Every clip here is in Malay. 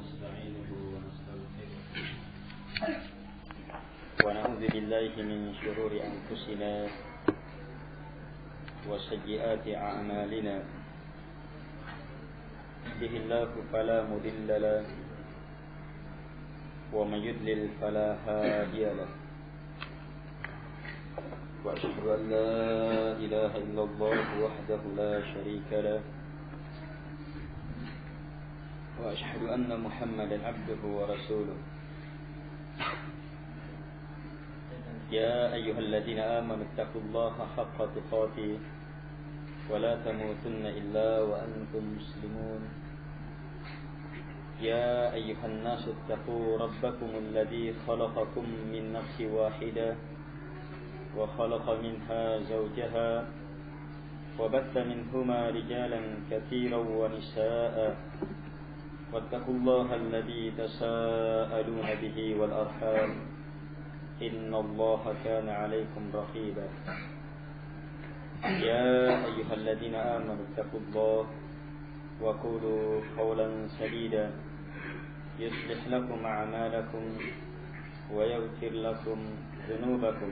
ونستعينه ونستغفره ونعوذ بالله من شرور أنفسنا وسيئات أعمالنا يهده الله فلا مضل له ومن يضلل فلا هادي له وأشهد أن لا إله إلا الله وحده لا شريك له وأشهد أن محمدا عبده ورسوله يا أيها الذين آمنوا اتقوا الله حق تقاته ولا تموتن إلا وأنتم مسلمون يا أيها الناس اتقوا ربكم الذي خلقكم من نفس واحدة وخلق منها زوجها وبث منهما رجالا كثيرا ونساء واتقوا الله الذي تساءلون به والأرحام إن الله كان عليكم رقيبا يا أيها الذين آمنوا اتقوا الله وقولوا قولا سديدا يصلح لكم أعمالكم ويغفر لكم ذنوبكم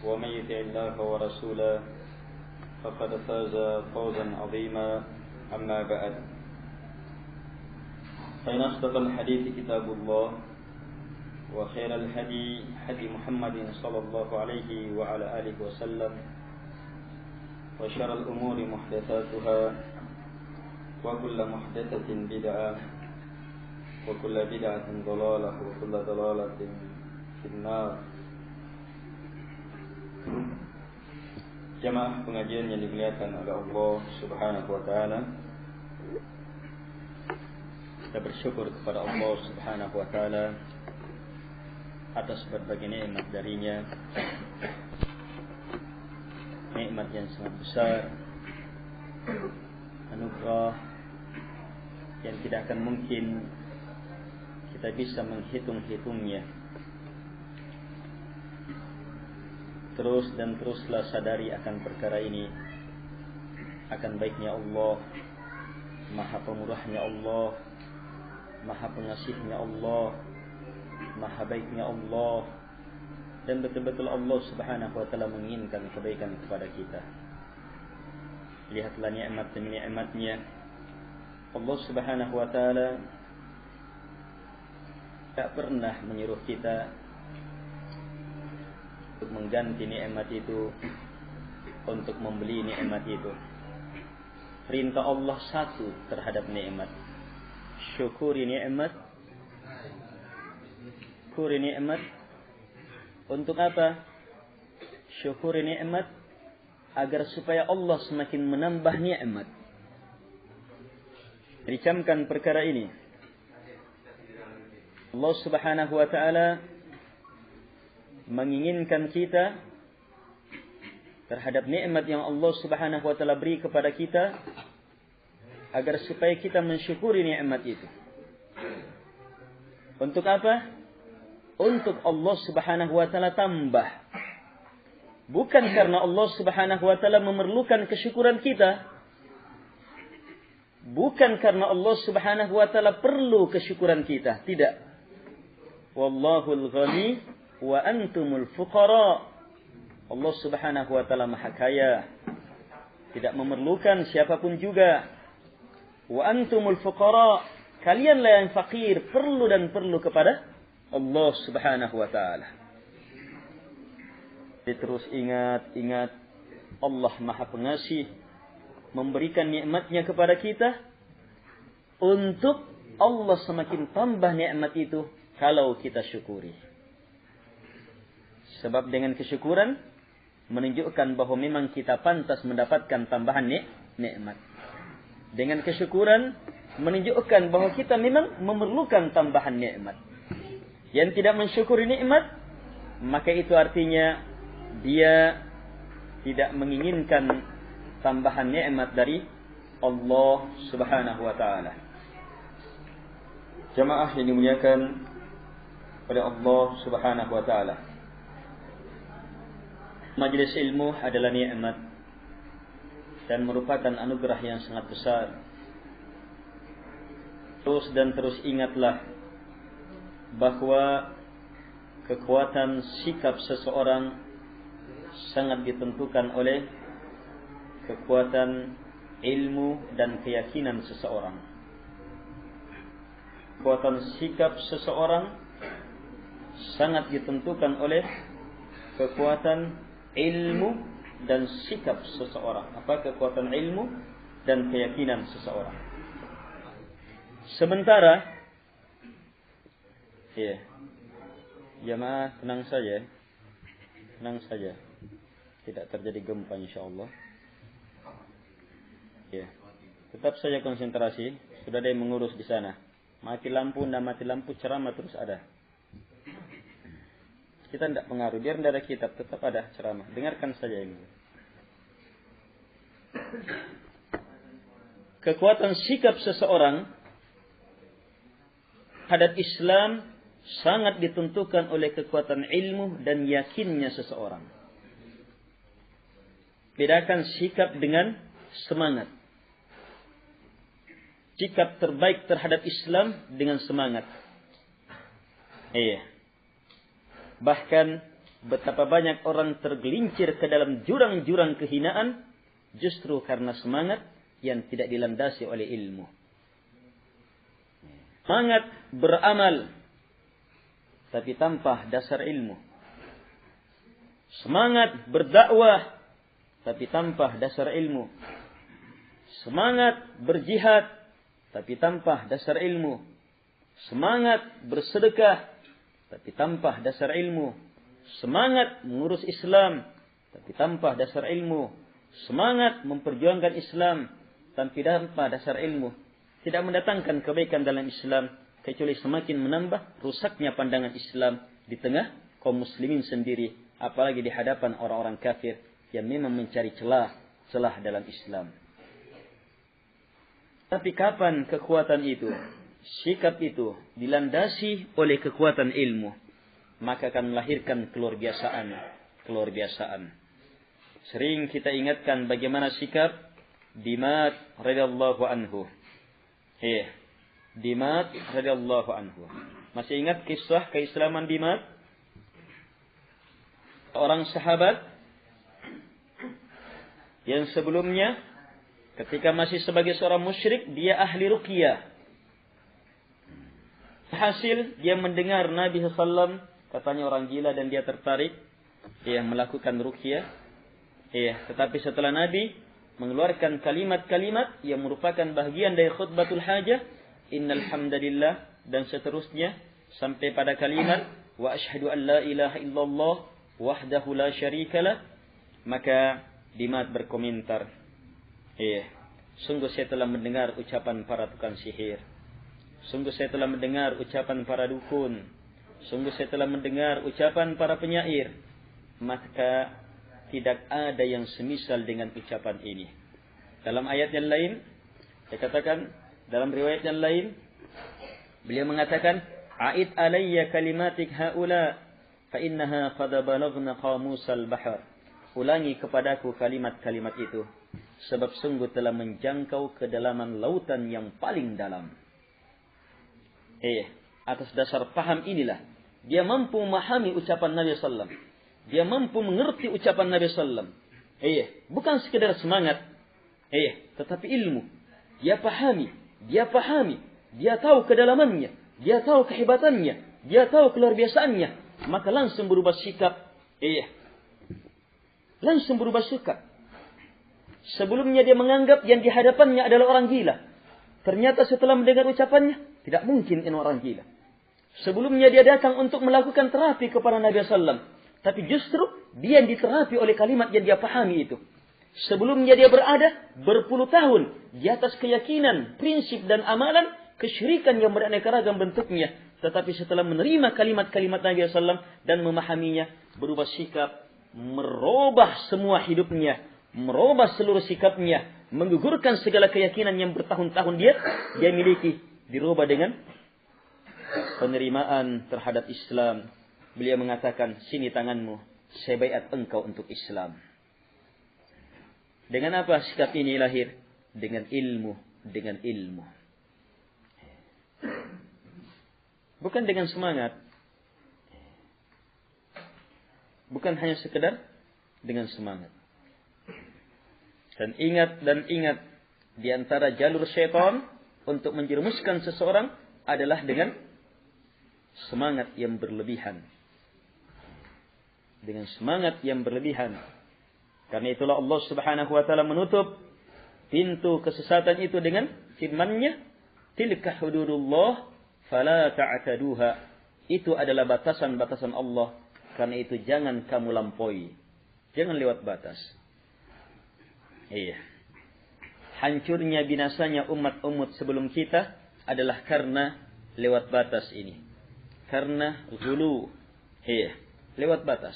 ومن يطع الله ورسوله فقد فاز فوزا عظيما أما بعد فإن أصدق الحديث كتاب الله وخير الهدي هدي محمد صلى الله عليه وعلى آله وسلم وشر الأمور محدثاتها وكل محدثة بدعة وكل بدعة ضلالة وكل ضلالة في النار. Jamaah pengajian yang dimuliakan oleh Allah Subhanahu wa taala. Kita bersyukur kepada Allah Subhanahu wa taala atas berbagai nikmat darinya. Nikmat yang sangat besar, anugerah yang tidak akan mungkin kita bisa menghitung-hitungnya. Terus dan teruslah sadari akan perkara ini, akan baiknya Allah, maha pemurahnya Allah, maha pengasihnya Allah, maha baiknya Allah, dan betul-betul Allah Subhanahu wa taala menginginkan kebaikan kepada kita. Lihatlah nikmat demi nikmatnya Allah Subhanahu wa taala tak pernah menyuruh kita untuk mengganti nikmat itu, untuk membeli nikmat itu. Perintah Allah satu terhadap nikmat. Syukuri nikmat. Syukuri nikmat. Untuk apa? Syukuri nikmat agar supaya Allah semakin menambah nikmat. Dicamkan perkara ini. Allah Subhanahu wa taala menginginkan kita terhadap nikmat yang Allah Subhanahu wa taala beri kepada kita agar supaya kita mensyukuri nikmat itu. Untuk apa? Untuk Allah Subhanahu wa taala tambah. Bukan karena Allah Subhanahu wa taala memerlukan kesyukuran kita. Bukan karena Allah Subhanahu wa taala perlu kesyukuran kita, tidak. Wallahul ghani wa antumul fuqara. Allah Subhanahu wa taala maha kaya, tidak memerlukan siapapun juga. Wa antumul fuqara, kalianlah yang fakir, perlu dan perlu kepada Allah Subhanahu wa taala. Terus ingat Allah maha pengasih, memberikan nikmatnya kepada kita untuk Allah semakin tambah nikmat itu kalau kita syukuri. Sebab dengan kesyukuran menunjukkan bahwa memang kita pantas mendapatkan tambahan nikmat. Dengan kesyukuran menunjukkan bahwa kita memang memerlukan tambahan nikmat. Yang tidak mensyukuri nikmat, maka itu artinya dia tidak menginginkan tambahan nikmat dari Allah Subhanahu wa taala. Jamaah yang dimuliakan oleh Allah Subhanahu wa taala. Majelis ilmu adalah nikmat dan merupakan anugerah yang sangat besar Terus dan terus ingatlah bahwa kekuatan sikap seseorang sangat ditentukan oleh kekuatan ilmu dan keyakinan seseorang. Kekuatan sikap seseorang sangat ditentukan oleh kekuatan ilmu dan sikap seseorang. Apa kekuatan ilmu dan keyakinan seseorang. Sementara jamaah tenang saja. Tenang saja. Tidak terjadi gempa insyaallah. Tetap saja konsentrasi. Sudah ada yang mengurus di sana. Mati lampu, tidak mati lampu, ceramah terus ada. Kita tidak pengaruh. Biar tidak ada kitab, tetap ada ceramah. Dengarkan saja ini. Kekuatan sikap seseorang terhadap Islam sangat ditentukan oleh kekuatan ilmu dan yakinnya seseorang. Bedakan sikap dengan semangat. Sikap terbaik terhadap Islam dengan semangat. Bahkan betapa banyak orang tergelincir ke dalam jurang-jurang kehinaan justru karena semangat yang tidak dilandasi oleh ilmu. Semangat beramal tapi tanpa dasar ilmu. Semangat berdakwah tapi tanpa dasar ilmu. Semangat berjihad tapi tanpa dasar ilmu. Semangat bersedekah tapi tanpa dasar ilmu. Semangat mengurus Islam tapi tanpa dasar ilmu. Semangat memperjuangkan Islam tanpa dasar ilmu tidak mendatangkan kebaikan dalam Islam, kecuali semakin menambah rusaknya pandangan Islam di tengah kaum muslimin sendiri, apalagi di hadapan orang-orang kafir yang memang mencari celah dalam Islam. Tapi kapan kekuatan itu, sikap itu dilandasi oleh kekuatan ilmu, maka akan melahirkan keluar biasaan. Sering kita ingatkan bagaimana sikap Dimat radhiyallahu anhu. Dimat radhiyallahu anhu. Masih ingat kisah keislaman Dimat? Orang sahabat yang sebelumnya ketika masih sebagai seorang musyrik dia ahli ruqyah. Hasil dia mendengar Nabi SAW katanya orang gila dan dia tertarik melakukan ruqyah. Tetapi setelah Nabi mengeluarkan kalimat-kalimat yang merupakan bahagian dari khutbatul hajah, innal hamdalillah dan seterusnya sampai pada kalimat wa asyhadu an la ilaha illallah wahdahu la syarikalah, maka Dimat berkomentar, sungguh saya telah mendengar ucapan para tukang sihir. Sungguh saya telah mendengar ucapan para dukun. Sungguh saya telah mendengar ucapan para penyair. Maka tidak ada yang semisal dengan ucapan ini. Dalam ayat yang lain, saya katakan, dalam riwayat yang lain, beliau mengatakan, A'id alayya kalimatik haula, fa innaha qad balaghna qamusal bahr. Ulangi kepadaku kalimat-kalimat itu, sebab sungguh telah menjangkau kedalaman lautan yang paling dalam. Atas dasar paham inilah dia mampu memahami ucapan Nabi sallam. Dia mampu mengerti ucapan Nabi sallam. Bukan sekedar semangat. Tetapi ilmu. Dia pahami. Dia tahu kedalamannya. Dia tahu kehebatannya. Dia tahu keluar biasaannya. Maka langsung berubah sikap. Langsung berubah sikap. Sebelumnya dia menganggap yang di hadapannya adalah orang gila. Ternyata setelah mendengar ucapannya, tidak mungkin ini orang gila. Sebelumnya dia datang untuk melakukan terapi kepada Nabi sallam. Tapi justru dia yang diterapi oleh kalimat yang dia pahami itu. Sebelumnya dia berada berpuluh tahun di atas keyakinan, prinsip dan amalan kesyirikan yang beraneka ragam bentuknya. Tetapi setelah menerima kalimat-kalimat Nabi sallam dan memahaminya, berubah sikap, merubah semua hidupnya, merubah seluruh sikapnya, menggugurkan segala keyakinan yang bertahun-tahun dia miliki, dirubah dengan penerimaan terhadap Islam. Beliau mengatakan, sini tanganmu, saya baiat engkau untuk Islam. Dengan apa sikap ini lahir? Dengan ilmu. Bukan dengan semangat. Bukan hanya sekedar dengan semangat. Dan ingat di antara jalur syaitan untuk menjerumuskan seseorang adalah dengan semangat yang berlebihan. Dengan semangat yang berlebihan. Karena itulah Allah Subhanahu wa taala menutup pintu kesesatan itu dengan firman-Nya, "Tilka hududullah fala ta'taduha." Itu adalah batasan-batasan Allah, karena itu jangan kamu lampaui. Jangan lewat batas. Iya. Hancurnya binasanya umat-umat sebelum kita adalah karena lewat batas ini. Karena ghulu. Iya, lewat batas.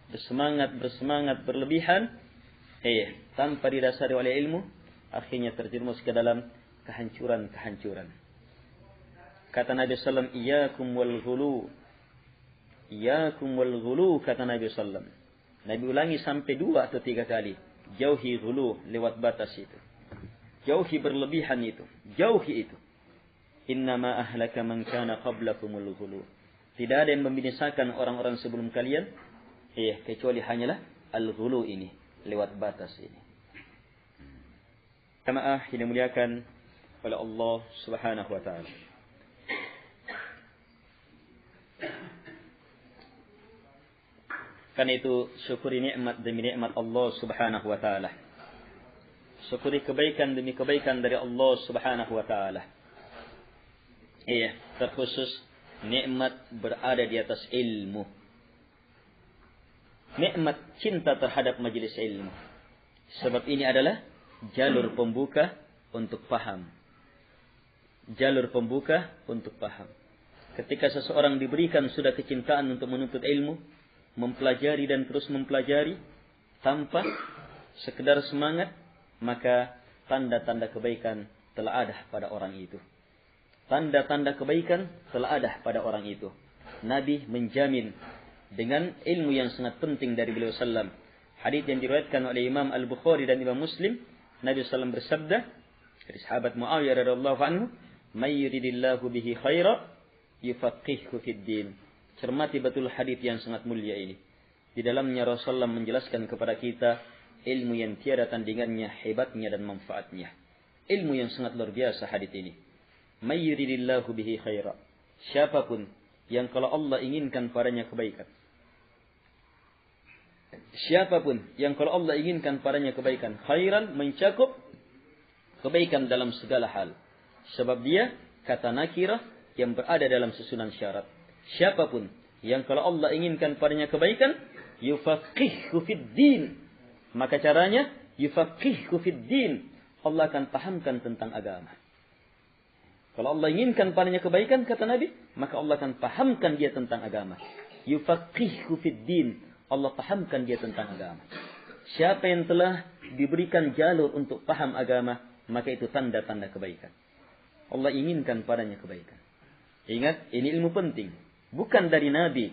Bersemangat berlebihan, tanpa didasari oleh ilmu, akhirnya terjerumus ke dalam kehancuran. Kata Nabi sallam, "Iyyakum wal ghulu." Iyyakum wal ghulu, kata Nabi sallam. Nabi ulangi sampai 2 atau 3 kali. Jauhi ghulu, lewat batas itu. Jauhi berlebihan itu. Jauhi itu. Innama ahlaka man kana qablakumul ghulu. Tidak ada yang membinasakan orang-orang sebelum kalian, kecuali hanyalah al-ghulu ini, lewat batas ini. Jamaah yang dimuliakan oleh Allah Subhanahu wa taala. Karena itu syukuri nikmat demi nikmat Allah Subhanahu wa taala. Syukuri kebaikan demi kebaikan dari Allah Subhanahu wa taala. Terkhusus nikmat berada di atas ilmu. Nikmat cinta terhadap majelis ilmu. Sebab ini adalah jalur pembuka untuk paham. Jalur pembuka untuk paham. Ketika seseorang diberikan sudah kecintaan untuk menuntut ilmu, mempelajari dan terus mempelajari tanpa sekedar semangat, maka tanda-tanda kebaikan telah ada pada orang itu. Tanda-tanda kebaikan telah ada pada orang itu. Nabi menjamin dengan ilmu yang sangat penting dari beliau sallam. Hadits yang diriwayatkan oleh Imam Al-Bukhari dan Imam Muslim, Nabi sallam bersabda dari sahabat Muawiyah radhiyallahu anhu, "May yuridillahu bihi khaira yufaqqihhu fid din." Cermati betul hadits yang sangat mulia ini. Di dalamnya Rasulullah menjelaskan kepada kita ilmu yang tiada tandingannya, hebatnya dan manfaatnya. Ilmu yang sangat luar biasa hadits ini. May yuridillahu bihi khaira. Siapapun yang kalau Allah inginkan padanya kebaikan. Siapapun yang kalau Allah inginkan padanya kebaikan, khairan mencakup kebaikan dalam segala hal. Sebab dia kata nakirah yang berada dalam susunan syarat. Siapapun yang kalau Allah inginkan padanya kebaikan, yufaqqihhu fid din. Maka caranya yufaqqihhu fid din. Allah akan pahamkan tentang agama. Kalau Allah inginkan padanya kebaikan, kata Nabi, maka Allah akan pahamkan dia tentang agama. Yufaqqihhu fid din. Allah pahamkan dia tentang agama. Siapa yang telah diberikan jalur untuk paham agama, maka itu tanda-tanda kebaikan. Allah inginkan padanya kebaikan. Ingat, ini ilmu penting. Bukan dari Nabi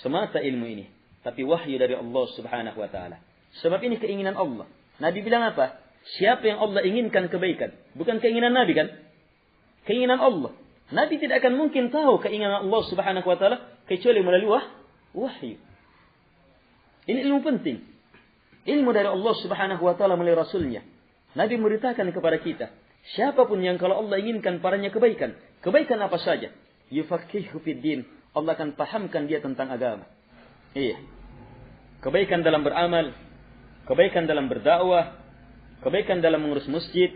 semata ilmu ini, tapi wahyu dari Allah Subhanahu wa taala. Sebab ini keinginan Allah. Nabi bilang apa? Siapa yang Allah inginkan kebaikan, bukan keinginan Nabi kan? Keinginan Allah. Nabi tidak akan mungkin tahu keinginan Allah Subhanahu wa taala kecuali melalui wahyu. Ini ilmu penting. Ilmu dari Allah Subhanahu wa taala melalui Rasulnya. Nabi memberitakan kepada kita, siapapun yang kalau Allah inginkan padanya kebaikan, kebaikan apa saja, yufaqqihhu fid din, Allah akan pahamkan dia tentang agama. Kebaikan dalam beramal, kebaikan dalam berdakwah, kebaikan dalam mengurus masjid,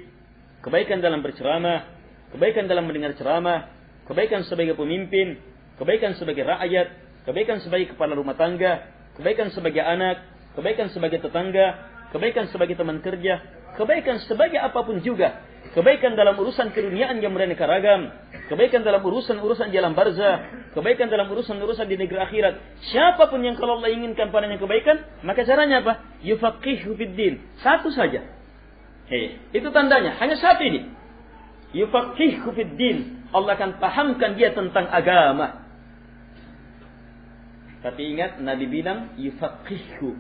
kebaikan dalam berceramah, kebaikan dalam mendengar ceramah, kebaikan sebagai pemimpin, kebaikan sebagai rakyat, kebaikan sebagai kepala rumah tangga, kebaikan sebagai anak, kebaikan sebagai tetangga, kebaikan sebagai teman kerja, kebaikan sebagai apapun juga. Kebaikan dalam urusan keduniaan yang beraneka ragam, kebaikan dalam urusan-urusan di alam barzah, kebaikan dalam urusan-urusan di negeri akhirat. Siapapun yang kalau Allah inginkan padanya kebaikan, maka caranya apa? Yufaqqihhu fid din. Satu saja. Itu tandanya, hanya satu ini. Yufaqqihhu fid din. Allah akan pahamkan dia tentang agama. Tapi ingat, Nabi bilang yufaqqihhu.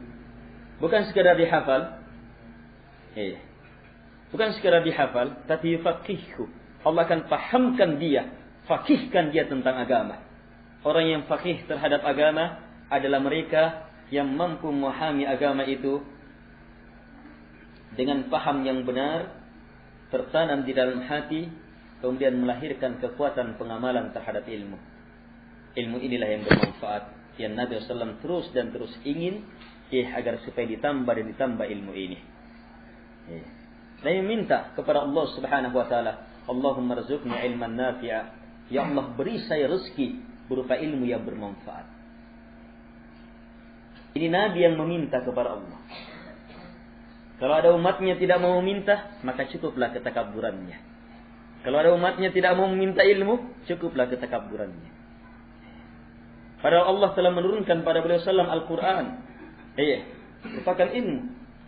Bukan sekadar dihafal. Bukan sekadar dihafal, tapi yufaqqihhu. Allah akan pahamkan dia fakihkan dia tentang agama. Orang yang fakih terhadap agama adalah mereka yang mampu memahami agama itu dengan paham yang benar, tertanam di dalam hati, kemudian melahirkan kekuatan pengamalan terhadap ilmu. Ilmu inilah yang bermanfaat, yang Nabi SAW terus dan terus ingin agar supaya ditambah dan ditambah ilmu ini. Dan minta kepada Allah Subhanahu wa taala, Allahumma rzuqni ilman nafi'a. Ya Allah, beri saya rezeki berupa ilmu yang bermanfaat. Ini Nabi yang meminta kepada Allah. Kalau ada umatnya tidak mau meminta, maka cukuplah ketakaburannya. Kalau ada umatnya tidak mau meminta ilmu, cukuplah ketakaburannya. Padahal Allah telah menurunkan pada beliau sallam Al-Quran. Merupakan ilmu.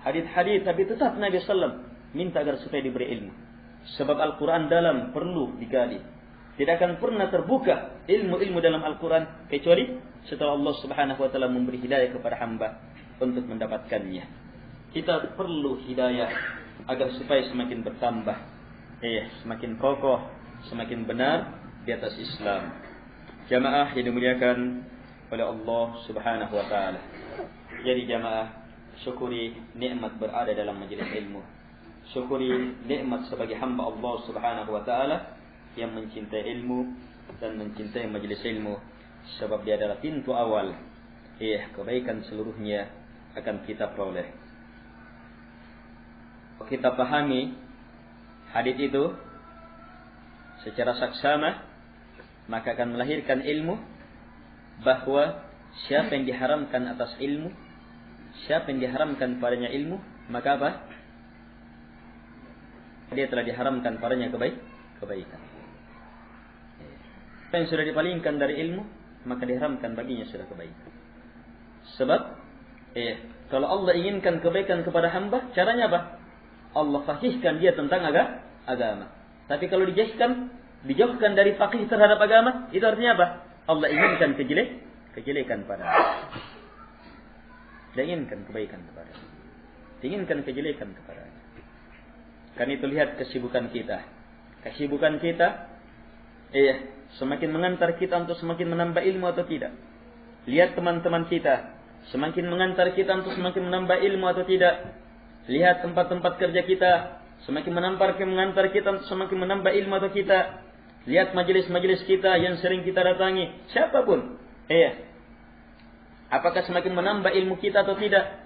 Hadis-hadis, tapi tetap Nabi sallam minta agar supaya diberi ilmu. Sebab Al-Quran dalam perlu digali. Tidak akan pernah terbuka ilmu-ilmu dalam Al-Quran kecuali setelah Allah Subhanahu wa taala memberi hidayah kepada hamba untuk mendapatkannya. Kita perlu hidayah agar supaya semakin bertambah, semakin kokoh, semakin benar di atas Islam. Jamaah yang dimuliakan oleh Allah Subhanahu wa taala. Jadi jamaah, syukuri nikmat berada dalam majelis ilmu. Syukuri nikmat sebagai hamba Allah Subhanahu wa taala yang mencintai ilmu dan mencintai majelis ilmu, sebab dia adalah pintu awal kebaikan seluruhnya akan kita peroleh. Kita pahami hadis itu secara saksama, maka akan melahirkan ilmu bahwa siapa yang diharamkan atas ilmu, siapa yang diharamkan padanya ilmu, maka apa? Dia telah diharamkan padanya kebaikan. Apa yang sudah dipalingkan dari ilmu, maka diharamkan baginya sudah kebaikan. Sebab kalau Allah inginkan kebaikan kepada hamba, caranya apa? Allah fakihkan dia tentang agama. Tapi kalau dijauhkan dari fakih terhadap agama, itu artinya apa? Allah inginkan kejelekan pada. Dia inginkan kebaikan kepada. Inginkan kejelekan kepada. Kan itu lihat kesibukan kita. Kesibukan kita semakin mengantar kita untuk semakin menambah ilmu atau tidak. Lihat teman-teman kita, semakin mengantar kita untuk semakin menambah ilmu atau tidak. Lihat tempat-tempat kerja kita, semakin mengantar kita untuk semakin menambah ilmu atau kita. Lihat majelis-majelis kita yang sering kita datangi, siapapun. Apakah semakin menambah ilmu kita atau tidak?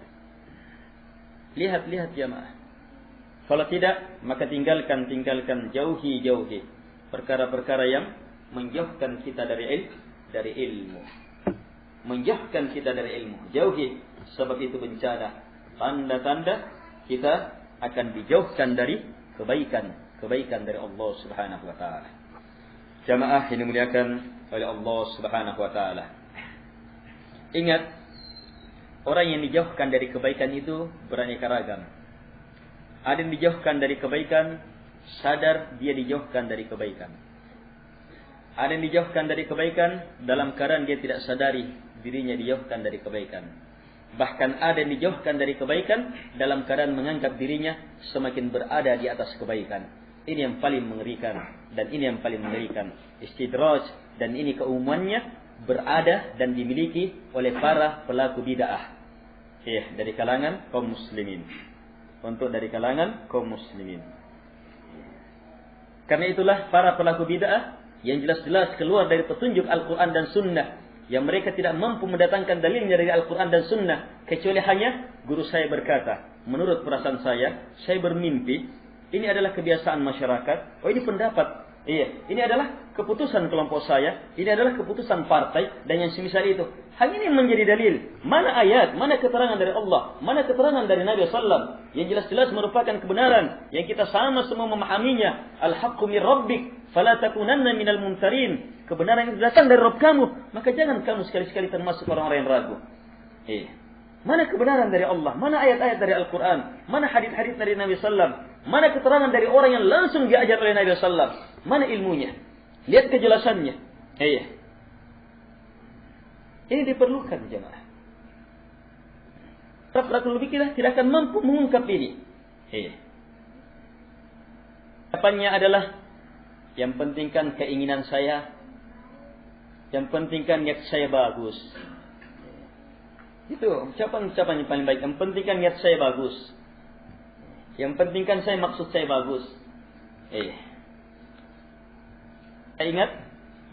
Lihat jamaah. Kalau tidak, maka tinggalkan, jauhi perkara-perkara yang menjauhkan kita dari ilmu. Menjauhkan kita dari ilmu. Jauhi, sebab itu bencana. Tanda-tanda kita akan dijauhkan dari kebaikan dari Allah Subhanahu wa taala. Jamaah yang dimuliakan oleh Allah Subhanahu wa taala. Ingat, orang yang dijauhkan dari kebaikan itu beraneka ragam. Ada yang dijauhkan dari kebaikan, sadar dia dijauhkan dari kebaikan. Ada yang dijauhkan dari kebaikan dalam keadaan dia tidak sadari dirinya dijauhkan dari kebaikan. Bahkan ada yang dijauhkan dari kebaikan dalam keadaan menganggap dirinya semakin berada di atas kebaikan. Ini yang paling mengerikan dan ini yang paling mengerikan. Istidraj, dan ini keumumannya berada dan dimiliki oleh para pelaku bid'ah. Dari kalangan kaum muslimin. Untuk dari kalangan kaum muslimin. Karena itulah para pelaku bid'ah yang jelas-jelas keluar dari petunjuk Al-Quran dan Sunnah, yang mereka tidak mampu mendatangkan dalilnya dari Al-Quran dan Sunnah, kecuali hanya guru saya berkata, menurut perasaan saya bermimpi. Ini adalah kebiasaan masyarakat. Oh, ini pendapat. Ini adalah keputusan kelompok saya. Ini adalah keputusan partai dan yang semisal itu. Hanya ini yang menjadi dalil. Mana ayat, mana keterangan dari Allah, mana keterangan dari Nabi SAW yang jelas-jelas merupakan kebenaran yang kita sama semua memahaminya. Al-haqqu min rabbik fala takunanna minal mumtarin. Kebenaran yang datang dari Rabb kamu, maka jangan kamu sekali-sekali termasuk orang-orang yang ragu. Mana kebenaran dari Allah? Mana ayat-ayat dari Al-Quran? Mana hadis-hadis dari Nabi SAW? Mana keterangan dari orang yang langsung diajar oleh Nabi SAW? Mana ilmunya? Lihat kejelasannya. Ini diperlukan jemaah. Rasul kita tidak akan mampu mengungkap ini. Jawabannya adalah Yang penting kan keinginan saya. Yang penting kan niat saya bagus. Itu ucapan-ucapan yang paling baik. Yang penting kan niat saya bagus. Yang penting kan maksud saya bagus. Saya ingat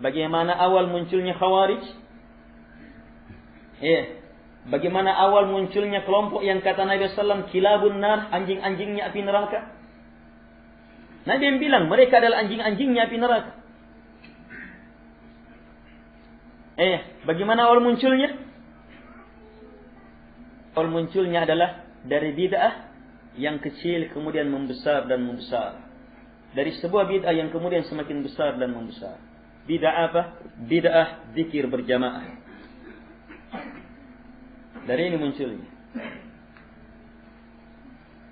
bagaimana awal munculnya Khawarij. Bagaimana awal munculnya kelompok yang kata Nabi SAW, kilabun nar, anjing-anjingnya api neraka. Nabi yang bilang mereka adalah anjing-anjingnya api neraka. Bagaimana awal munculnya? Awal munculnya adalah dari bid'ah yang kecil kemudian membesar dan membesar. Dari sebuah bid'ah yang kemudian semakin besar dan membesar. Bid'ah apa? Bid'ah zikir berjamaah. Dari ini munculnya.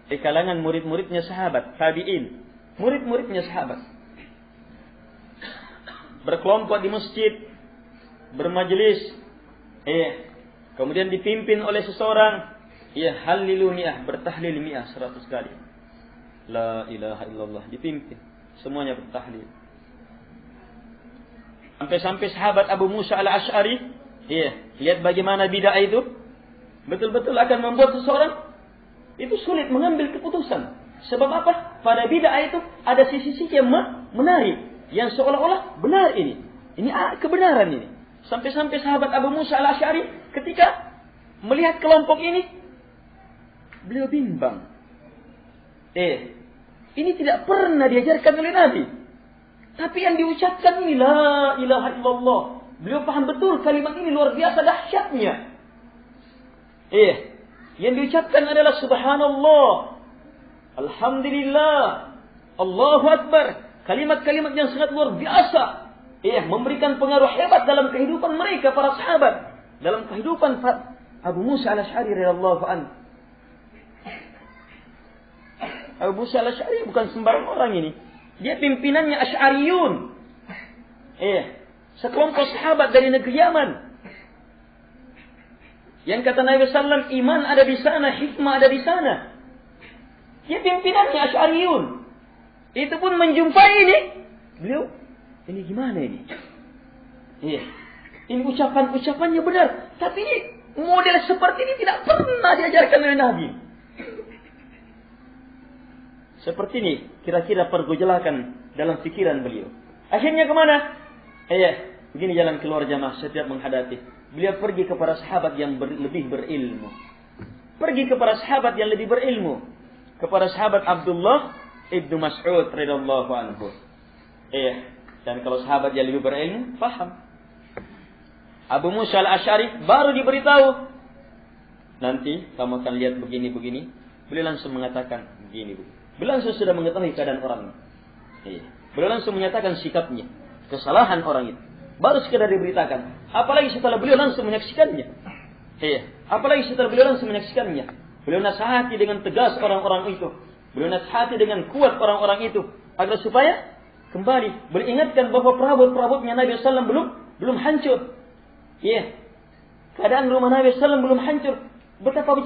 Di kalangan murid-muridnya sahabat, tabi'in, murid-muridnya sahabat. Berkelompok di masjid, bermajelis, kemudian dipimpin oleh seseorang, halilu mi'ah, bertahlil mi'ah 100 kali. La ilaha illallah, dipimpin, semuanya bertahlil. Sampai-sampai sahabat Abu Musa al-Ash'ari, lihat bagaimana bid'ah itu betul-betul akan membuat seseorang itu sulit mengambil keputusan. Sebab apa? Pada bid'ah itu ada sisi-sisi yang menarik, yang seolah-olah benar ini. Ini kebenaran ini. Sampai-sampai sahabat Abu Musa al-Ash'ari ketika melihat kelompok ini, beliau bimbang. Ini tidak pernah diajarkan oleh Nabi. Tapi yang diucapkan ini la ilaha illallah. Beliau paham betul kalimat ini luar biasa dahsyatnya. Yang diucapkan adalah subhanallah, alhamdulillah, Allahu akbar. Kalimat-kalimat yang sangat luar biasa. Memberikan pengaruh hebat dalam kehidupan mereka para sahabat, dalam kehidupan Abu Musa al-Ash'ari radhiyallahu anhu. Abu Musa al-Ash'ari bukan sembarang orang ini. Dia pimpinannya Asy'ariyun. Sekelompok sahabat dari negeri Yaman. Yang kata Nabi SAW, iman ada di sana, hikmah ada di sana. Dia pimpinannya Asy'ariyun. Itu pun menjumpai ini. Beliau, ini gimana ini? Ini ucapan-ucapannya benar. Tapi ini, model seperti ini tidak pernah diajarkan oleh Nabi. Seperti ini, kira-kira pergejolakan dalam pikiran beliau. Akhirnya kemana? Begini jalan keluar jamaah setiap menghadapi. Beliau pergi kepada sahabat yang lebih berilmu. Pergi kepada sahabat yang lebih berilmu. Kepada sahabat Abdullah ibnu Mas'ud radhiyallahu anhu. Dan kalau sahabat yang lebih berilmu, paham. Abu Musa al-Ash'ari baru diberitahu. Nanti kamu akan lihat begini-begini. Beliau langsung mengatakan begini. Beliau langsung sudah mengetahui keadaan orang. Beliau langsung menyatakan sikapnya, kesalahan orang itu. Baru sekedar diberitakan. Apalagi setelah beliau langsung menyaksikannya. Apalagi setelah beliau langsung menyaksikannya. Beliau nasihati dengan tegas orang-orang itu. Beliau nasihati dengan kuat orang-orang itu. Agar supaya kembali. Beliau ingatkan bahwa perabot-perabotnya Nabi SAW belum hancur. Keadaan rumah Nabi SAW belum hancur. Betapa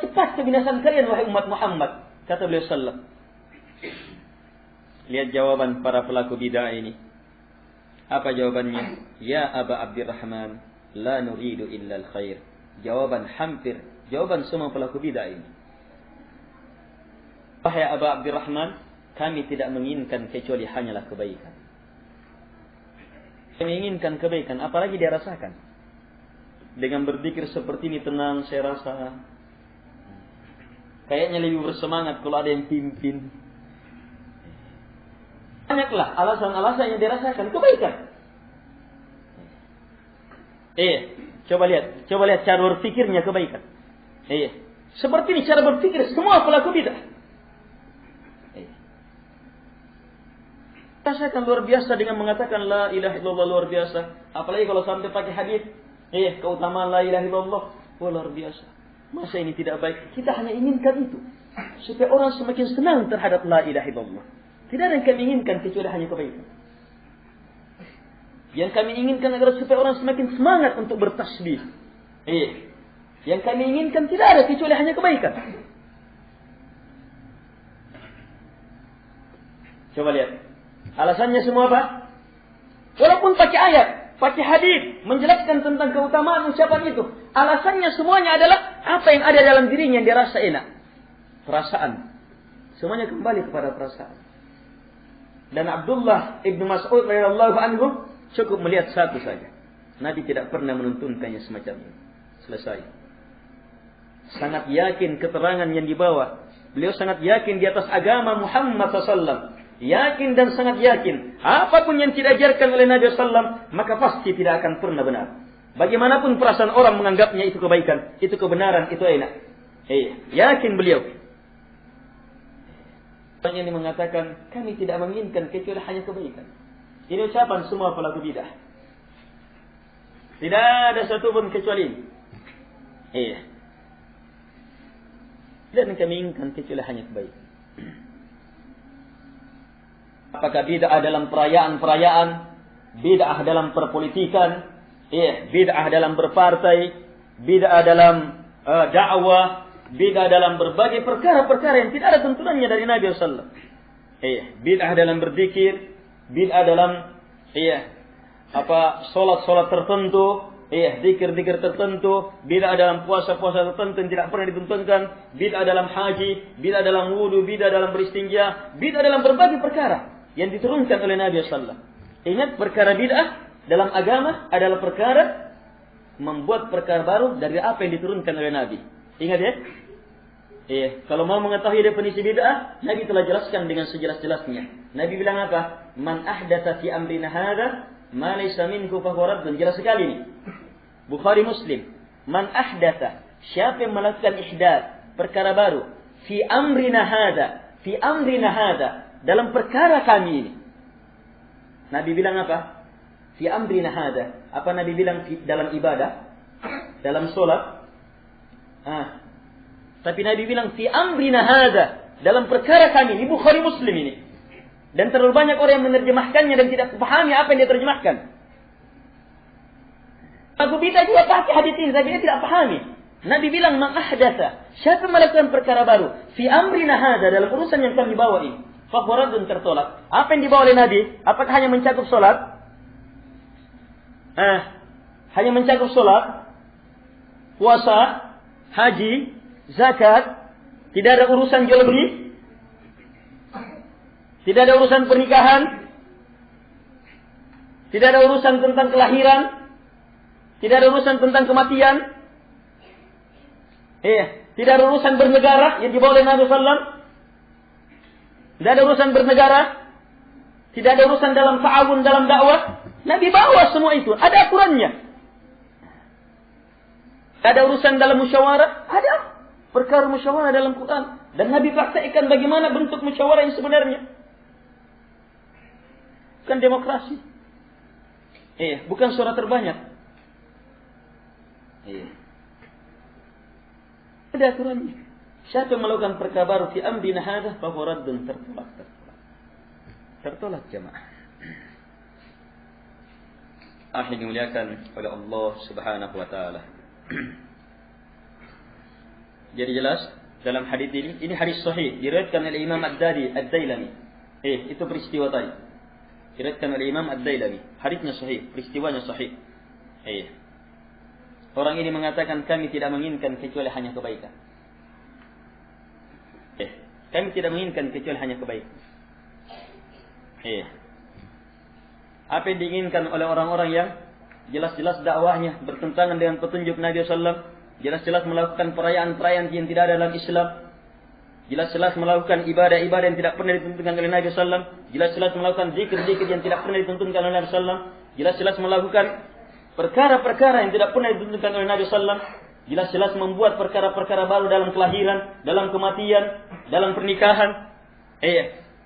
cepat kebinasaan kalian wahai umat Muhammad. Kata beliau SAW. Lihat jawaban para pelaku bid'ah ini. Apa jawabannya? Ya Aba Abdurrahman, la nuridu illa al-khair. Jawaban semua pelaku bid'ah ini. Wahai Aba Abdurrahman, kami tidak menginginkan kecuali hanyalah kebaikan. Kami menginginkan kebaikan, apalagi dia rasakan. Dengan berzikir seperti ini tenang, saya rasa kayaknya lebih bersemangat kalau ada yang pimpin. Banyaklah alasan-alasan yang dirasakan kebaikan. Coba lihat cara berpikirnya kebaikan. Seperti ini cara berpikir semua pelaku bidah. Rasakan luar biasa dengan mengatakan la ilaha illallah, luar biasa. Apalagi kalau sampai pakai hadis, keutamaan la ilaha illallah, luar biasa. Masa ini tidak baik? Kita hanya inginkan itu supaya orang semakin senang terhadap la ilaha illallah. Tidak ada yang kami inginkan kecuali hanya kebaikan. Yang kami inginkan agar supaya orang semakin semangat untuk bertasbih. Yang kami inginkan tidak ada kecuali hanya kebaikan. Coba lihat. Alasannya semua apa? Walaupun pakai ayat, pakai hadis, menjelaskan tentang keutamaan ucapan itu. Alasannya semuanya adalah apa yang ada dalam dirinya yang dia rasa enak. Perasaan. Semuanya kembali kepada perasaan. Dan Abdullah ibnu Mas'ud radhiyallahu anhu cukup melihat satu saja. Nabi tidak pernah menuntunkannya semacam ini. Selesai. Sangat yakin keterangan yang dibawa. Beliau sangat yakin di atas agama Muhammad SAW. Yakin dan sangat yakin. Apapun yang tidak diajarkan oleh Nabi SAW, maka pasti tidak akan pernah benar. Bagaimanapun perasaan orang menganggapnya itu kebaikan, itu kebenaran, itu enak. Yakin beliau. Orang yang mengatakan, kami tidak menginginkan kecuali hanya kebaikan. Ini ucapan semua pelaku bidah. Tidak ada satupun kecuali ini. Dan kami inginkan kecuali hanya kebaikan. Apakah bid'ah dalam perayaan-perayaan, bid'ah dalam perpolitikan, bid'ah dalam berpartai, bid'ah dalam dakwah, bid'ah dalam berbagai perkara-perkara yang tidak ada tuntunannya dari Nabi sallallahu alaihi wasallam. Bid'ah dalam berzikir, bid'ah dalam salat-salat tertentu, zikir-zikir tertentu, bid'ah dalam puasa-puasa tertentu yang tidak pernah dituntunkan, bid'ah dalam haji, bid'ah dalam wudu, bid'ah dalam beristinja, bid'ah dalam berbagai perkara yang diturunkan oleh Nabi sallallahu alaihi wasallam. Ingat, perkara bid'ah dalam agama adalah perkara membuat perkara baru dari apa yang diturunkan oleh Nabi. Ingat ya? Kalau mau mengetahui definisi bid'ah, Nabi telah jelaskan dengan sejelas-jelasnya. Nabi bilang apa? Man ahdatsa fi amrina hadza ma laysa minhu fa huwa raddun. Jelas sekali ini. Bukhari Muslim. Man ahdatsa, siapa yang melakukan ihdaats, perkara baru, fi amrina hadza, dalam perkara kami ini. Nabi bilang apa? Fi amrina hadza. Apa Nabi bilang dalam ibadah? Dalam solat? Tapi Nabi bilang fi amrina hadza, dalam perkara kami ini. Bukhari Muslim ini. Dan terlalu banyak orang yang menerjemahkannya dan tidak pahami apa yang dia terjemahkan. Abu Bidah juga pakai hadis ini, tapi dia tidak pahami. Nabi bilang man ahdatsa, siapa melakukan perkara baru fi amrina hadza, dalam urusan yang kami bawa ini, fa huwa tertolak. Apa yang dibawa oleh Nabi? Apakah hanya mencakup salat? Hanya mencakup salat, puasa, haji, zakat, tidak ada urusan jual beli, tidak ada urusan pernikahan, tidak ada urusan tentang kelahiran, tidak ada urusan tentang kematian, tidak ada urusan bernegara yang dibawa oleh Nabi SAW, tidak ada urusan bernegara, tidak ada urusan dalam ta'awun, dalam dakwah. Nabi bawa semua itu, ada aturannya. Ada urusan dalam musyawarah, ada perkara musyawarah dalam Quran. Dan Nabi praktekkan bagaimana bentuk musyawarah yang sebenarnya. Bukan demokrasi. Bukan suara terbanyak. Ada aturannya. Siapa yang melakukan perkara baru fi amrina hadza fa huwa raddun, tertolak jemaah. Akhirnya dimuliakan oleh Allah Subhanahu wa taala. Jadi jelas dalam hadis ini hadis sahih diriwayatkan oleh Imam Ad-Dailami. Itu peristiwa tadi. Diriwayatkan oleh Imam Ad-Dailami. Hadisnya sahih, peristiwanya sahih. Orang ini mengatakan kami tidak menginginkan kecuali hanya kebaikan. Kami tidak menginginkan kecuali hanya kebaikan. Apa yang diinginkan oleh orang-orang yang jelas-jelas dakwahnya bertentangan dengan petunjuk Nabi SAW, jelas-jelas melakukan perayaan-perayaan yang tidak ada dalam Islam, jelas-jelas melakukan ibadah-ibadah yang tidak pernah ditentukan oleh Nabi SAW, jelas-jelas melakukan zikir-zikir yang tidak pernah ditentukan oleh Nabi SAW, jelas-jelas melakukan perkara-perkara yang tidak pernah ditentukan oleh Nabi SAW, jelas-jelas membuat perkara-perkara baru dalam kelahiran, dalam kematian, dalam pernikahan.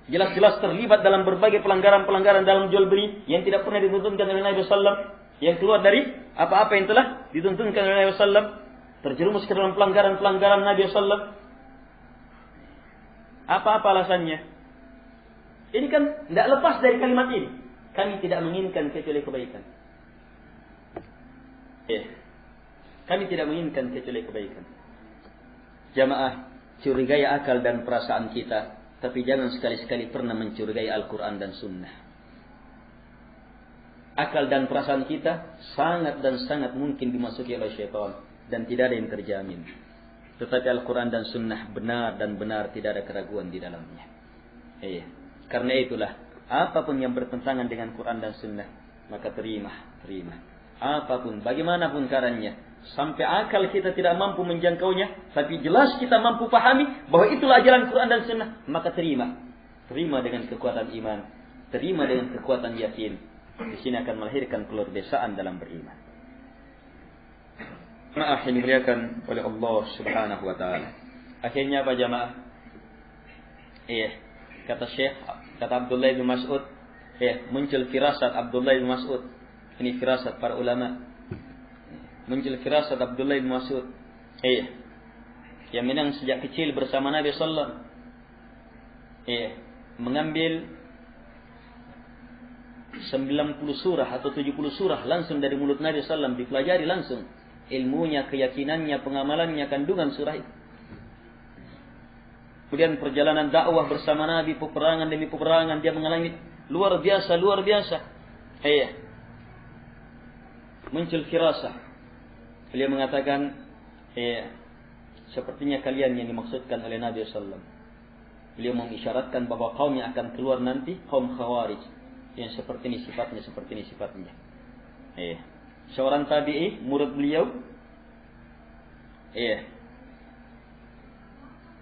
Jelas-jelas terlibat dalam berbagai pelanggaran-pelanggaran dalam jual beli yang tidak pernah dituntunkan oleh Nabi SAW, yang keluar dari apa-apa yang telah dituntunkan oleh Nabi SAW, terjerumus ke dalam pelanggaran-pelanggaran Nabi SAW. Apa-apa alasannya? Ini kan tidak lepas dari kalimat ini. Kami tidak menginginkan kecuali kebaikan. Kami tidak menginginkan kecuali kebaikan. Jamaah, curigai akal dan perasaan kita Tapi jangan sekali-sekali pernah mencurigai Al-Quran dan Sunnah. Akal dan perasaan kita sangat dan sangat mungkin dimasuki oleh syaitan. Dan tidak ada yang terjamin. Tetapi Al-Quran dan Sunnah benar dan benar, tidak ada keraguan di dalamnya. Karena itulah, apapun yang bertentangan dengan Quran dan Sunnah, maka terima. Apapun, bagaimanapun caranya, sampai akal kita tidak mampu menjangkaunya, tapi jelas kita mampu pahami bahwa itulah ajaran Quran dan Sunnah, maka terima. Terima dengan kekuatan iman, terima dengan kekuatan yakin. Di sini akan melahirkan keluar biasaan dalam beriman. Jemaah yang dimuliakan oleh Allah Subhanahu wa taala. Akhirnya apa jemaah? Kata Abdullah bin Mas'ud, muncul firasat Abdullah bin Mas'ud. Ini firasat para ulama. Muncul firasat Abdullah bin Mas'ud. Yang memang sejak kecil bersama Nabi sallallahu alaihi wasallam. Mengambil 90 surah atau 70 surah langsung dari mulut Nabi sallallahu alaihi wasallam, dipelajari langsung ilmunya, keyakinannya, pengamalannya, kandungan surah itu. Kemudian perjalanan dakwah bersama Nabi, peperangan demi peperangan, dia mengalami luar biasa. Muncul firasah. Beliau mengatakan, sepertinya kalian yang dimaksudkan oleh Nabi sallallahu alaihi wasallam. Beliau mengisyaratkan bahwa kaum yang akan keluar nanti kaum Khawarij, yang seperti ini sifatnya. Seorang tabi'i, murid beliau,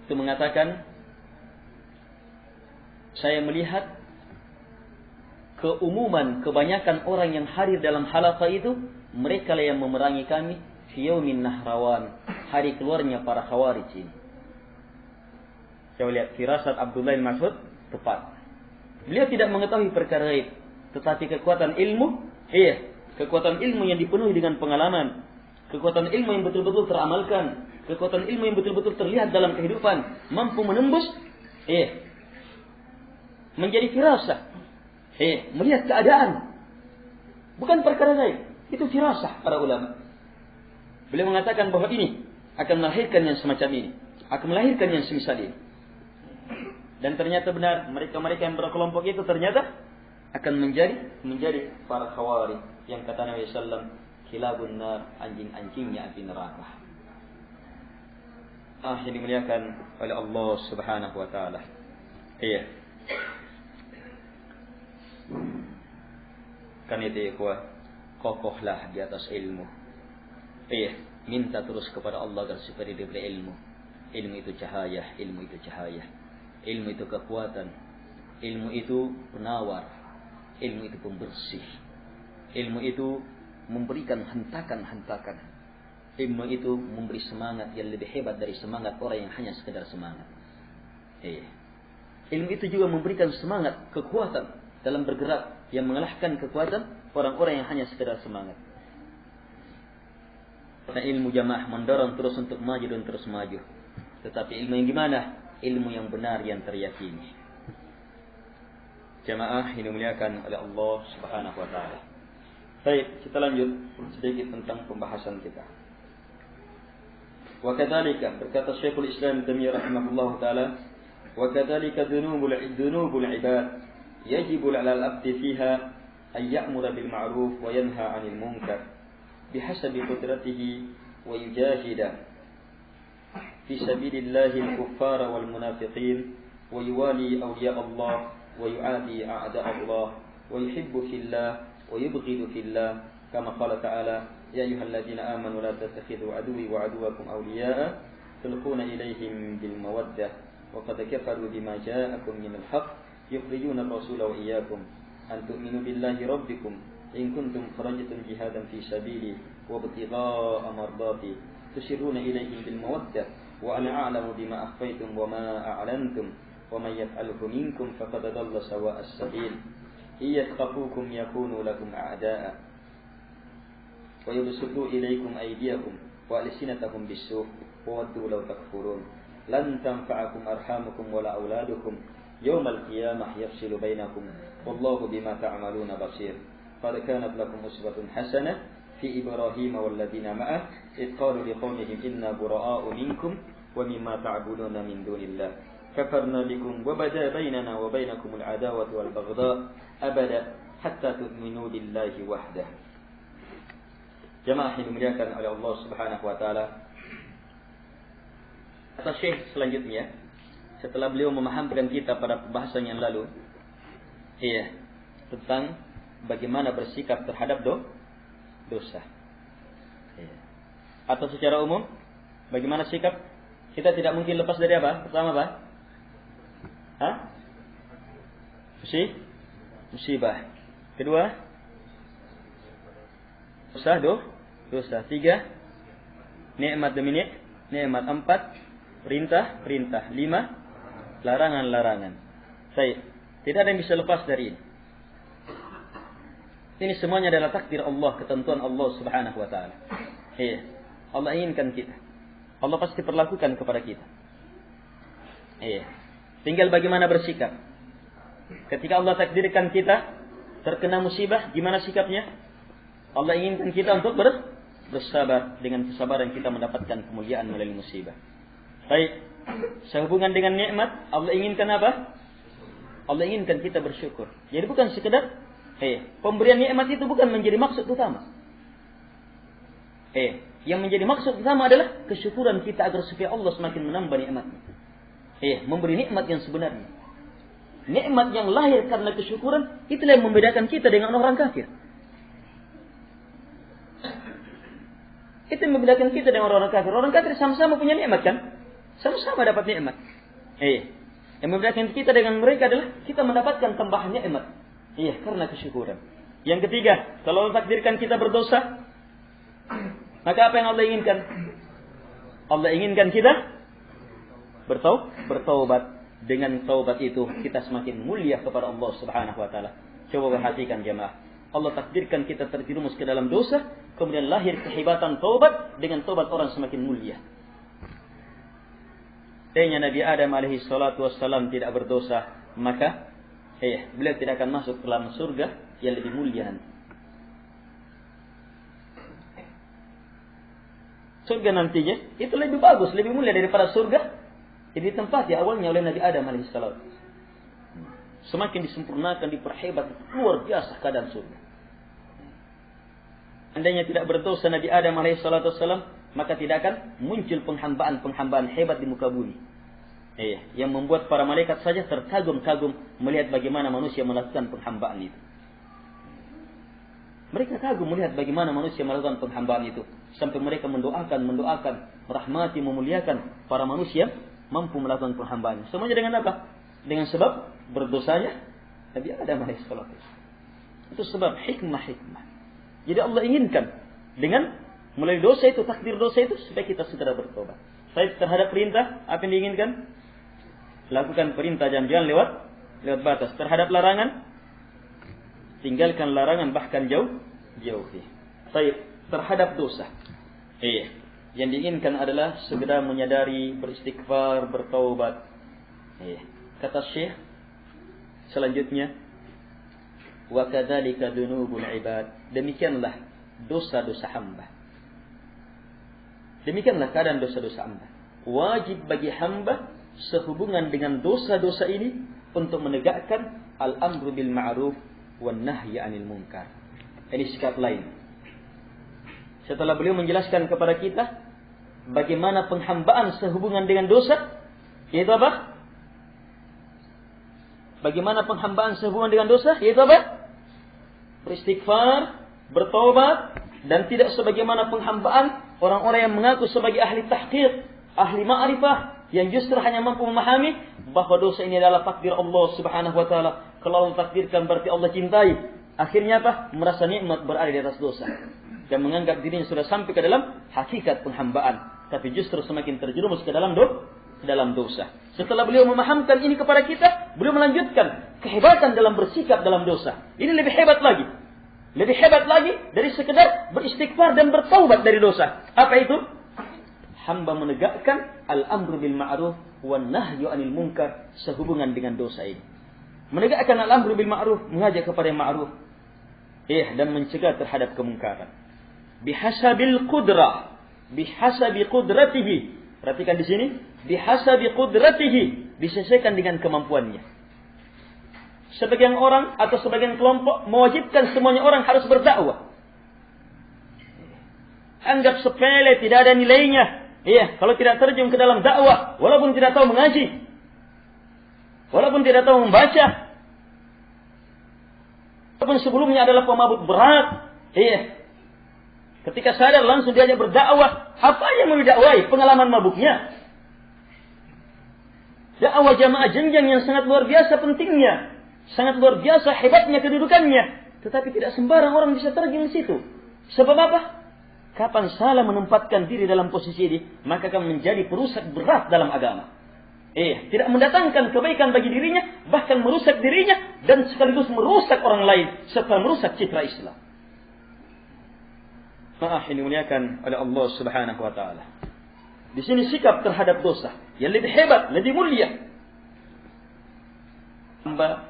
itu mengatakan, saya melihat keumuman kebanyakan orang yang hadir dalam halaqah itu, mereka lah yang memerangi kami fi yaumin nahrawan, hari keluarnya para Khawarij ini. Saya lihat firasat Abdullah bin Mas'ud tepat. Beliau tidak mengetahui perkara gaib, tetapi kekuatan ilmu yang dipenuhi dengan pengalaman, kekuatan ilmu yang betul-betul teramalkan, kekuatan ilmu yang betul-betul terlihat dalam kehidupan, mampu menembus menjadi firasah, melihat keadaan, bukan perkara gaib, itu firasah para ulama. Beliau mengatakan bahwa ini akan melahirkan yang semacam ini, akan melahirkan yang semisal ini. Dan ternyata benar, mereka-mereka yang berkelompok itu ternyata akan menjadi para Khawarij, yang kata Nabi sallallahu alaihi wasallam, kilabun nar, anjing-anjingnya api neraka. Yang dimuliakan oleh Allah Subhanahu wa taala. Kan itu ikhwah, kokohlah di atas ilmu. Minta terus kepada Allah agar supaya diberi ilmu. Ilmu itu cahaya, ilmu itu kekuatan, ilmu itu penawar, ilmu itu pembersih, ilmu itu memberikan hentakan-hentakan, ilmu itu memberi semangat yang lebih hebat dari semangat orang yang hanya sekedar semangat. Ilmu itu juga memberikan semangat, kekuatan dalam bergerak yang mengalahkan kekuatan orang-orang yang hanya sekedar semangat. Karena ilmu jamaah mendorong terus untuk maju dan terus maju. Tetapi ilmu yang gimana? Ilmu yang benar, yang teryakini. Jamaah yang dimuliakan oleh Allah Subhanahu wa taala. Baik, kita lanjut sedikit tentang pembahasan kita. Wa kadzalika, berkata Syekhul Islam Taimiyah rahimahullahu taala, wa kadzalika dzunubul ibad yajibu 'ala al-'abdi fiha ay ya'mura bil ma'ruf wa yanha 'anil munkar bihasabi qudratihi wa yujahida fi sabilillahi al-kuffara wal munafiqin wa yuwali awliya Allah wa yu'adi a'da Allah wa yuhibbu fillah wa yubghidu fillah kama qala ta'ala ya ayyuhalladzina amanu la tattakhidhu aduwwi wa aduwwakum awliya'a tulquna ilayhim bil mawaddah wa qad kafaru bima ja'akum minal haqq yukhrijuna ar-rasula wa iyyakum an tu'minu billahi rabbikum in kuntum kharajtum jihadan fi sabili wa ibtigha'a mardati tusirruna ilayhim bil mawaddah wa ana a'lamu bima akhfaytum wa ma a'lantum wa man yaf'alhu minkum faqad dhalla sawa'a as-sabil yakhafūkum yakūnū lakum a'dā'a wa yabsutū ilaykum aydiyahum wa alsinatahum bis-sūء wa waddū law takfurūn lan tanfa'akum arhamukum wa la awlādukum yawma al-qiyāmah yafsilu bainakum wallahu bima ta'malūna basīr qad kānat lakum uswatun hasanah fi Ibrahim walladhina ma'ah id qalu liqawmihim inna bura'a'u minkum wa mimma ta'buduna min dunillah kafarna bikum wa bada bainana wa bainakumul adawatu wal baghdha abada hatta tu'minu billahi wahdah. Jamaah yang dimuliakan oleh Allah Subhanahu wa taala. Kata Syekh selanjutnya, setelah beliau memahamkan kita pada pembahasan yang lalu, tentang bagaimana bersikap terhadap dosa. Atau secara umum, bagaimana sikap? Kita tidak mungkin lepas dari apa? Pertama apa? Musibah. Kedua, dosa. Tiga, nikmat demi nikmat. Empat, perintah. Lima, larangan. Tidak ada yang bisa lepas dari ini. Ini semuanya adalah takdir Allah, ketentuan Allah Subhanahu wa taala. Allah inginkan kita. Allah pasti perlakukan kepada kita. Tinggal bagaimana bersikap. Ketika Allah takdirkan kita terkena musibah, gimana sikapnya? Allah inginkan kita untuk bersabar. Dengan kesabaran kita mendapatkan kemuliaan melalui musibah. Sehubungan dengan nikmat, Allah inginkan apa? Allah inginkan kita bersyukur. Jadi bukan sekedar pemberian nikmat itu bukan menjadi maksud utama. Yang menjadi maksud utama adalah kesyukuran kita agar supaya Allah semakin menambah nikmatnya. Memberi nikmat yang sebenarnya. Nikmat yang lahir karena kesyukuran, itulah yang membedakan kita dengan orang kafir. Itu yang membedakan kita dengan orang kafir. Orang kafir sama-sama punya nikmat kan? Sama-sama dapat nikmat. Yang membedakan kita dengan mereka adalah kita mendapatkan tambahan nikmat. Karena kesyukuran. Yang ketiga, kalau Allah takdirkan kita berdosa, maka apa yang Allah inginkan? Allah inginkan kita bertaubat. Dengan taubat itu kita semakin mulia kepada Allah Subhanahu wa taala. Coba perhatikan jemaah. Allah takdirkan kita terjerumus ke dalam dosa, kemudian lahir kehebatan taubat, dengan taubat orang semakin mulia. Nabi Adam alaihi salatu wassalam tidak berdosa, maka beliau tidak akan masuk ke dalam surga yang lebih mulia. Surga nantinya itu lebih bagus, lebih mulia daripada surga jadi tempat awalnya oleh Nabi Adam alaihissalam. Semakin disempurnakan, diperhebat, luar biasa keadaan surga. Andainya tidak berdosa Nabi Adam alaihissalam, maka tidak akan muncul penghambaan hebat di muka bumi. Yang membuat para malaikat saja terkagum-kagum melihat bagaimana manusia melakukan penghambaan itu. Mereka kagum melihat bagaimana manusia melakukan penghambaan itu. Sampai mereka mendoakan, merahmati, memuliakan para manusia mampu melakukan penhambaannya. Semuanya dengan apa? Dengan sebab berdosanya Nabi Adam alaihissalam. Itu sebab hikmah. Jadi Allah inginkan dengan melalui dosa itu, takdir dosa itu, supaya kita segera bertobat. Terhadap perintah, apa yang diinginkan? Lakukan perintah, jangan lewat batas. Terhadap larangan, tinggalkan larangan, bahkan jauhi. Terhadap dosa, yang diinginkan adalah segera menyadari, beristighfar, bertaubat. Kata Syekh selanjutnya, wa kadzalika dzunubul ibad. Demikianlah dosa-dosa hamba. Demikianlah keadaan dosa-dosa hamba. Wajib bagi hamba sehubungan dengan dosa-dosa ini untuk menegakkan al-amru bil ma'ruf wan nahyi 'anil munkar. Ini sikap lain. Setelah beliau menjelaskan kepada kita bagaimana penghambaan sehubungan dengan dosa, yaitu apa? Bagaimana penghambaan sehubungan dengan dosa, yaitu apa? Beristighfar, bertaubat, dan tidak sebagaimana penghambaan orang-orang yang mengaku sebagai ahli tahqiq, ahli ma'rifah, yang justru hanya mampu memahami bahwa dosa ini adalah takdir Allah Subhanahu wa taala. Kalau Allah takdirkan berarti Allah cintai. Akhirnya apa? Merasa nikmat berada di atas dosa dan menganggap dirinya sudah sampai ke dalam hakikat penghambaan, tapi justru semakin terjerumus ke dalam dosa. Setelah beliau memahamkan ini kepada kita, beliau melanjutkan kehebatan dalam bersikap dalam dosa. Ini lebih hebat lagi. Lebih hebat lagi dari sekedar beristighfar dan bertaubat dari dosa. Apa itu? Hamba menegakkan al-amru bil ma'ruf wan nahyu 'anil munkar sehubungan dengan dosa ini. Menegakkan al-amru bil ma'ruf, mengajak kepada yang ma'ruf, dan mencegah terhadap kemungkaran. Bihasabil qudrah, bihasabi qudratihi. Perhatikan di sini, bihasabi qudratihi, disesuaikan dengan kemampuannya. Sebagian orang atau sebagian kelompok mewajibkan semuanya orang harus berdakwah. Anggap sepele, tidak ada nilainya. Iya, kalau tidak terjun ke dalam dakwah, walaupun tidak tahu mengaji, walaupun tidak tahu membaca, walaupun sebelumnya adalah pemabuk berat, iya, ketika sadar langsung diajak berdakwah, apa yang mau didakwai? Pengalaman mabuknya. Dakwah jamaah jenjang yang sangat luar biasa pentingnya, sangat luar biasa hebatnya kedudukannya, tetapi tidak sembarang orang bisa terjun di situ. Sebab apa? Kapan salah menempatkan diri dalam posisi ini, maka akan menjadi perusak berat dalam agama. Tidak mendatangkan kebaikan bagi dirinya, bahkan merusak dirinya dan sekaligus merusak orang lain serta merusak citra Islam. Maaf, ini dimuliakan oleh Allah Subhanahu wa taala. Di sini sikap terhadap dosa yang lebih hebat, lebih mulia. Hamba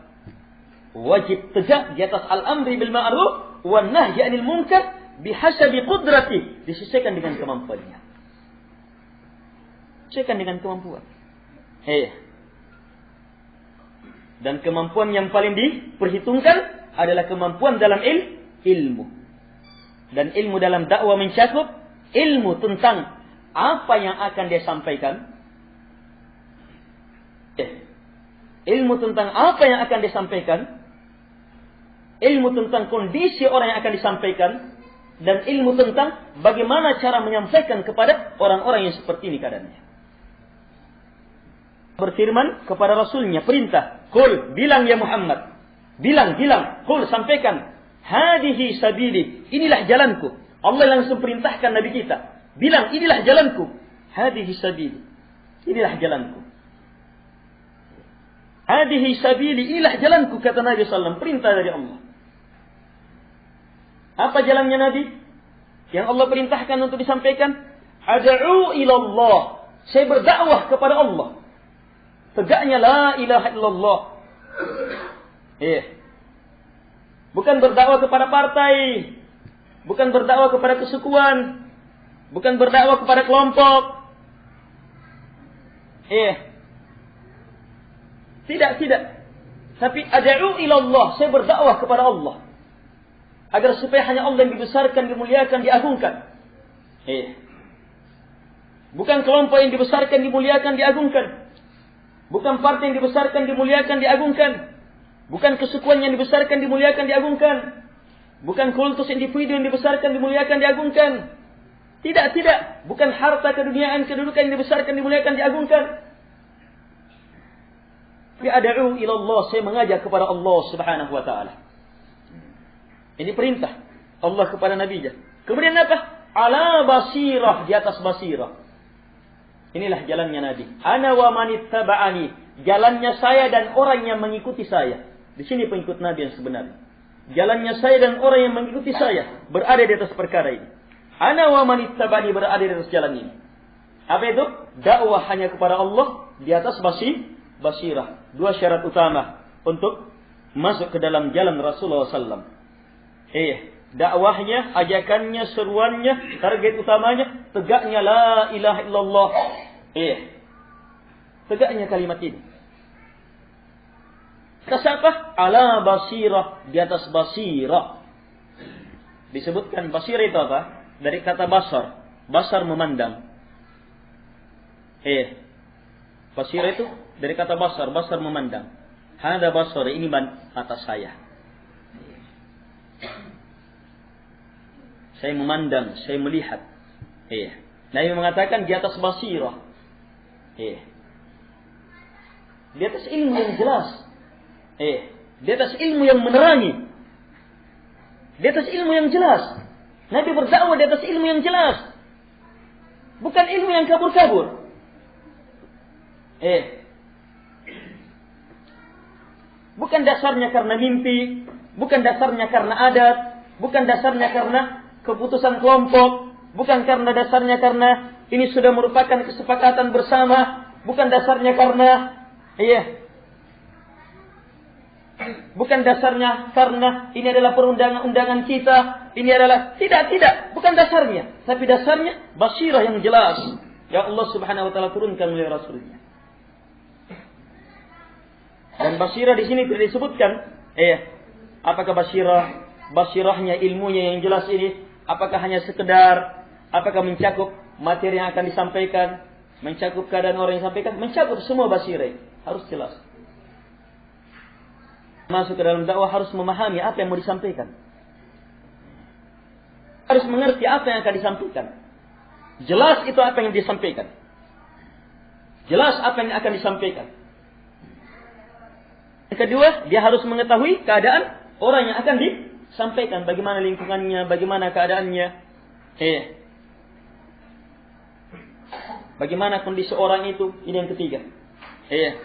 wajib tegak di atas al-amri bil ma'ruf wan nahyi 'anil munkar bihasabi qudrati, disesuaikan dengan kemampuannya. Disesuaikan dengan kemampuan. Dan kemampuan yang paling diperhitungkan adalah kemampuan dalam ilmu. Dan ilmu dalam dakwah mencakup ilmu tentang apa yang akan dia sampaikan. Ilmu tentang apa yang akan disampaikan. Ilmu tentang kondisi orang yang akan disampaikan. Dan ilmu tentang bagaimana cara menyampaikan kepada orang-orang yang seperti ini keadaannya. Berfirman kepada Rasulnya, perintah, Qul, bilang ya Muhammad. Bilang, Qul, sampaikan. Hadihi sabili, inilah jalanku. Allah langsung perintahkan Nabi kita. Bilang, inilah jalanku. Hadihi sabili, inilah jalanku. Hadihi sabili, inilah jalanku, kata Nabi SAW. Perintah dari Allah. Apa jalannya Nabi? Yang Allah perintahkan untuk disampaikan? Ad'u ilallah. Saya berdakwah kepada Allah. Tegaknya la ilaha illallah. Bukan berdakwah kepada partai. Bukan berdakwah kepada kesukuan. Bukan berdakwah kepada kelompok. Tidak. Tapi ad'u ilallah. Saya berdakwah kepada Allah. Agar supaya hanya Allah yang dibesarkan, dimuliakan, diagungkan. Bukan kelompok yang dibesarkan, dimuliakan, diagungkan. Bukan partai yang dibesarkan, dimuliakan, diagungkan. Bukan kesukuan yang dibesarkan, dimuliakan, diagungkan. Bukan kultus individu yang dibesarkan, dimuliakan, diagungkan. Tidak. Bukan harta keduniaan, kedudukan yang dibesarkan, dimuliakan, diagungkan. Tapi ad'u ilallah, saya mengajak kepada Allah Subhanahu wa taala. Ini perintah Allah kepada Nabi-Nya. Kemudian apa? Ala basirah, di atas basirah. Inilah jalannya Nabi. Ana wa manittaba'ani, jalannya saya dan orang yang mengikuti saya. Di sini pengikut Nabi yang sebenarnya. Jalannya saya dan orang yang mengikuti saya berada di atas perkara ini. Ana wa manittaba'ani, berada di atas jalan ini. Apa itu? Dakwah hanya kepada Allah di atas basirah. Dua syarat utama untuk masuk ke dalam jalan Rasulullah SAW. Dakwahnya, ajakannya, seruannya, target utamanya tegaknya la ilaha illallah. Tegaknya kalimat ini. Atas apa? Ala basirah, di atas basirah. Disebutkan basirah itu apa? Dari kata basar. Basar memandang. Basirah itu dari kata basar. Basar memandang. Hada basar, ini mata saya. Saya memandang, saya melihat. Nabi mengatakan di atas basirah. Di atas ilmu yang jelas. Di atas ilmu yang menerangi. Di atas ilmu yang jelas. Nabi berdakwah di atas ilmu yang jelas. Bukan ilmu yang kabur-kabur. Bukan dasarnya karena mimpi. Bukan dasarnya karena adat. Bukan dasarnya karena keputusan kelompok. Bukan karena dasarnya karena ini sudah merupakan kesepakatan bersama. Bukan dasarnya karena bukan dasarnya karena ini adalah perundangan-undangan kita. Ini adalah tidak. Bukan dasarnya. Tapi dasarnya basirah yang jelas. Ya Allah Subhanahu wa ta'ala turunkan oleh Rasulnya. Dan basirah di sini tidak disebutkan. Apakah basirahnya, ilmunya yang jelas ini, apakah hanya sekedar, apakah mencakup materi yang akan disampaikan, mencakup keadaan orang yang disampaikan, mencakup semua basirah. Harus jelas. Masuk ke dalam dakwah harus memahami apa yang mau disampaikan. Harus mengerti apa yang akan disampaikan. Jelas itu apa yang disampaikan. Jelas apa yang akan disampaikan. Yang kedua, dia harus mengetahui keadaan orang yang akan disampaikan. Bagaimana lingkungannya, bagaimana keadaannya. Bagaimana kondisi orang itu. Ini yang ketiga.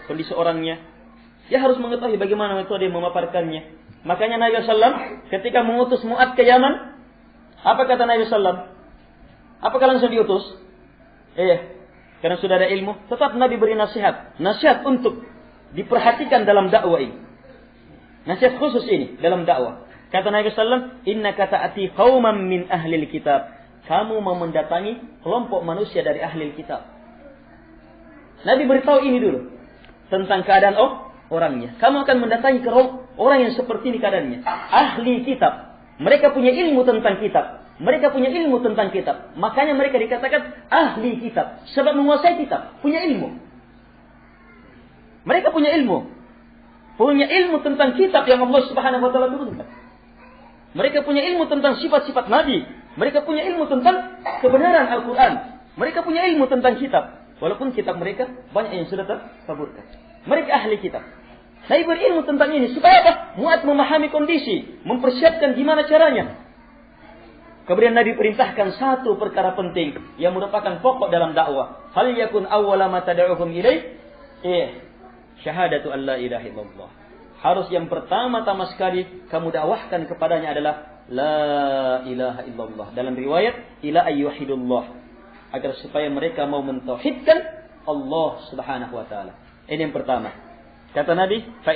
Kondisi orangnya. Dia harus mengetahui bagaimana metode memaparkannya. Makanya Nabi SAW ketika mengutus Mu'ad ke Yaman, apa kata Nabi SAW? Apakah langsung diutus? Karena sudah ada ilmu. Tetap Nabi beri nasihat. Nasihat untuk diperhatikan dalam dakwah ini. Nasihat khusus ini dalam dakwah. Kata Nabi SAW, innaka ta'ati qauman min ahlil kitab. Kamu mau mendatangi kelompok manusia dari ahlil kitab. Nabi beritahu ini dulu. Tentang keadaan orangnya. Kamu akan mendatangi orang yang seperti ini keadaannya. Ahli kitab. Mereka punya ilmu tentang kitab. Mereka punya ilmu tentang kitab. Makanya mereka dikatakan ahli kitab. Sebab menguasai kitab. Punya ilmu. Mereka punya ilmu. Punya ilmu tentang kitab yang Allah Subhanahu wa taala turunkan. Mereka punya ilmu tentang sifat-sifat Nabi. Mereka punya ilmu tentang kebenaran Al-Quran. Mereka punya ilmu tentang kitab. Walaupun kitab mereka banyak yang sudah terkaburkan. Mereka ahli kitab. Saya berilmu tentang ini. Supaya apa? Muat memahami kondisi. Mempersiapkan gimana caranya. Kemudian Nabi perintahkan satu perkara penting. Yang merupakan pokok dalam dakwah. Hal yakun awwala ma tad'uhum ilaih. Syahadatu an la ilaha illallah. Harus yang pertama-tama sekali kamu dakwahkan kepadanya adalah la ilaha illallah. Dalam riwayat ila ayyuhidullah. Agar supaya mereka mau mentauhidkan Allah Subhanahu wa taala. Ini yang pertama. Kata Nabi, fa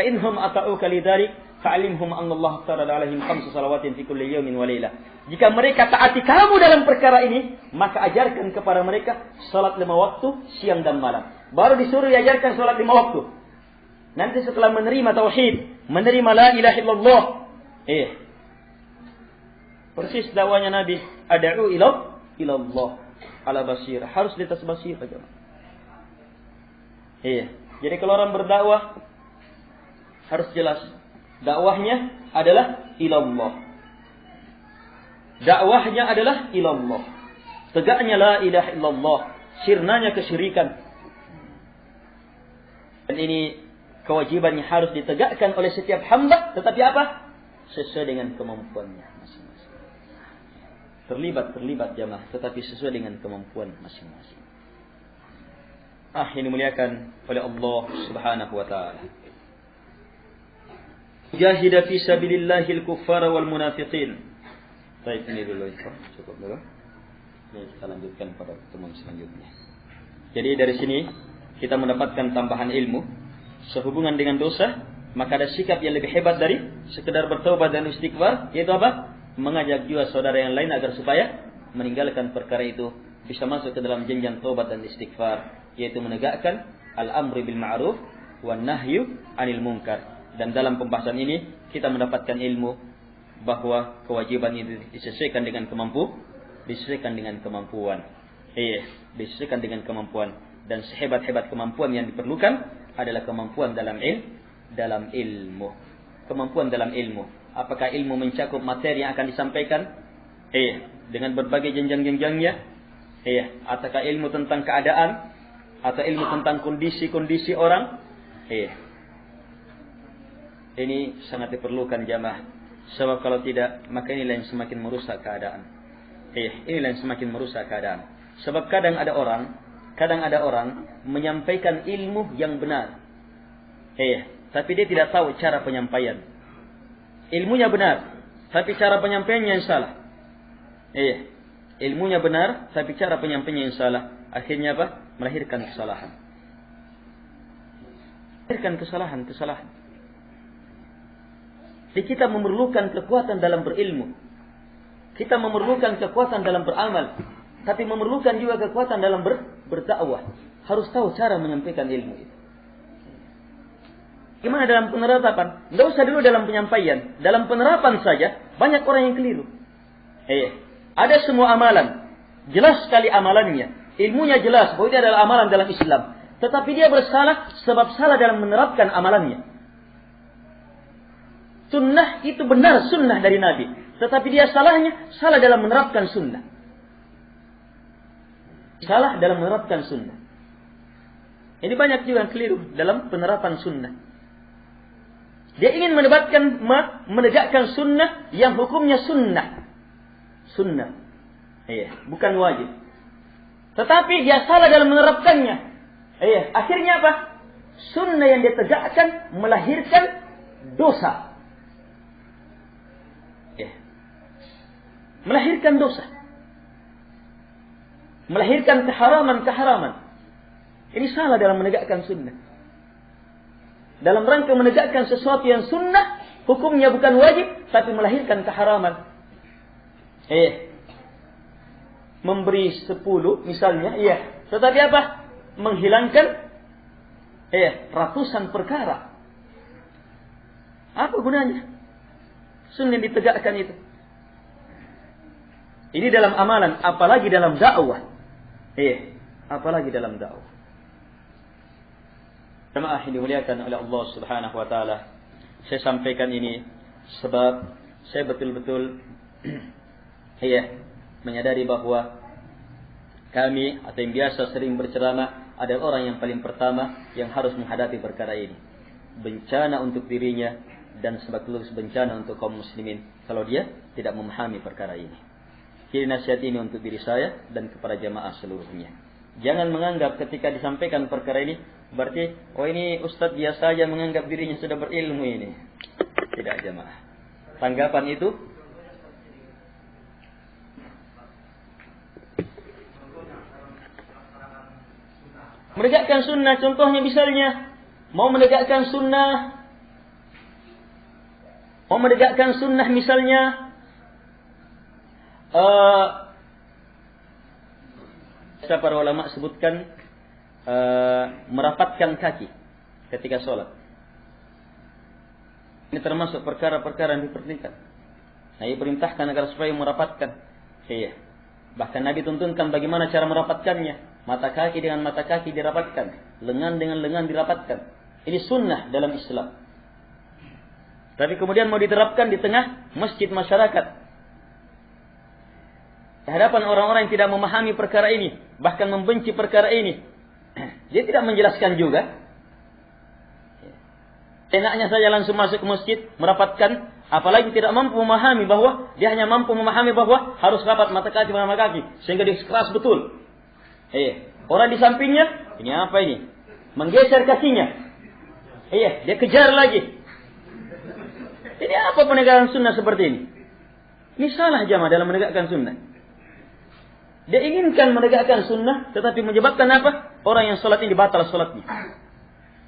inhum ata'uka lidalik fa'alimhum anna Allah farada 'alaihim 5 salawatin fi kulli yawmin wa lailah. Jika mereka taati kamu dalam perkara ini, maka ajarkan kepada mereka salat 5 waktu siang dan malam. Baru disuruh diajarkan salat 5 waktu. Nanti setelah menerima tauhid, menerima la ilaha illallah, persis dakwanya Nabi, ad'u ilallah ala basirah. Harus di atas basirah, jemaah. Jadi kalau orang berdakwah harus jelas dakwahnya adalah ilallah. Dakwahnya adalah ilallah. Tegaknya la ilaha illallah, sirnanya kesyirikan. Dan ini kewajiban yang harus ditegakkan oleh setiap hamba, tetapi apa? Sesuai dengan kemampuannya masing-masing. Terlibat jamaah, tetapi sesuai dengan kemampuan masing-masing. Ini muliakan oleh Allah Subhanahu wa taala. Jahida fi sabilillahil kuffara wal munafiqin. Baik, ini dulu cukup dulu. Ini kita lanjutkan pada pertemuan selanjutnya. Jadi dari sini kita mendapatkan tambahan ilmu sehubungan dengan dosa, maka ada sikap yang lebih hebat dari sekedar bertobat dan istighfar, yaitu apa? Mengajak juga saudara yang lain agar supaya meninggalkan perkara itu, bisa masuk ke dalam jenjang tobat dan istighfar, yaitu menegakkan al-amru bil ma'ruf wan nahyu 'anil munkar. Dan dalam pembahasan ini kita mendapatkan ilmu bahwa kewajiban ini disesuaikan dengan disesuaikan dengan kemampuan. Disesuaikan dengan kemampuan, dan sehebat-hebat kemampuan yang diperlukan adalah kemampuan dalam ilmu. Kemampuan dalam ilmu. Apakah ilmu mencakup materi yang akan disampaikan? Dengan berbagai jenjang-jenjangnya. Ataukah ilmu tentang keadaan atau ilmu tentang kondisi-kondisi orang? Ini sangat diperlukan jamaah. Sebab kalau tidak, maka inilah yang semakin merusak keadaan. Inilah yang semakin merusak keadaan. Sebab kadang ada orang menyampaikan ilmu yang benar. Tapi dia tidak tahu cara penyampaian. Ilmunya benar, tapi cara penyampaiannya yang salah. Ilmunya benar, tapi cara penyampaiannya yang salah. Akhirnya apa? Melahirkan kesalahan. Kesalahan. Jadi kita memerlukan kekuatan dalam berilmu. Kita memerlukan kekuatan dalam beramal. Tapi memerlukan juga kekuatan dalam berdakwah. Harus tahu cara menyampaikan ilmu itu. Gimana dalam penerapan? Nggak usah dulu dalam penyampaian. Dalam penerapan saja, banyak orang yang keliru. Ada semua amalan. Jelas sekali amalannya. Ilmunya jelas bahwa itu adalah amalan dalam Islam. Tetapi dia bersalah sebab salah dalam menerapkan amalannya. Sunnah itu benar sunnah dari Nabi. Tetapi dia salah dalam menerapkan sunnah. Salah dalam menerapkan sunnah. Ini banyak juga yang keliru dalam penerapan sunnah. Dia ingin menegakkan sunnah yang hukumnya sunnah. Sunnah. Bukan wajib. Tetapi dia salah dalam menerapkannya. Akhirnya apa? Sunnah yang dia tegakkan melahirkan dosa. Melahirkan dosa. Melahirkan keharaman-keharaman. Ini salah dalam menegakkan sunnah. Dalam rangka menegakkan sesuatu yang sunnah, hukumnya bukan wajib, tapi melahirkan keharaman. Memberi 10 misalnya, tetapi apa? Menghilangkan ratusan perkara. Apa gunanya? Sunnah ditegakkan itu. Ini dalam amalan, apalagi dalam dakwah. Apalagi dalam dakwah. Jemaah yang dimuliakan oleh Allah Subhanahu wa taala. Saya sampaikan ini sebab saya betul-betul menyadari bahwa kami atau yang biasa sering berceramah adalah orang yang paling pertama yang harus menghadapi perkara ini. Bencana untuk dirinya dan sekaligus bencana untuk kaum muslimin kalau dia tidak memahami perkara ini. Jadi nasihat ini untuk diri saya dan kepada jamaah seluruhnya. Jangan menganggap ketika disampaikan perkara ini berarti ini ustadz biasa saja menganggap dirinya sudah berilmu ini. Tidak, jamaah. Tanggapan itu menegakkan sunnah. Contohnya misalnya mau menegakkan sunnah misalnya para ulama sebutkan merapatkan kaki ketika sholat. Ini termasuk perkara-perkara yang diperintahkan. Nabi perintahkan agar supaya merapatkan. Bahkan Nabi tuntunkan bagaimana cara merapatkannya. Mata kaki dengan mata kaki dirapatkan, lengan dengan lengan dirapatkan. Ini sunnah dalam Islam. Tapi kemudian mau diterapkan di tengah masjid masyarakat. Di hadapan orang-orang yang tidak memahami perkara ini, bahkan membenci perkara ini. Dia tidak menjelaskan juga. Enaknya saja langsung masuk ke masjid, merapatkan, apalagi tidak mampu memahami bahwa dia hanya mampu memahami bahwa harus rapat mata kaki dengan mata kaki, sehingga dia keras betul. Orang di sampingnya, ini apa ini? Menggeser kakinya. Dia kejar lagi. Ini apa penegakan sunnah seperti ini? Ini salah jamaah dalam menegakkan sunnah. Dia inginkan menegakkan sunnah, tetapi menyebabkan apa? Orang yang sholat ini batal sholatnya.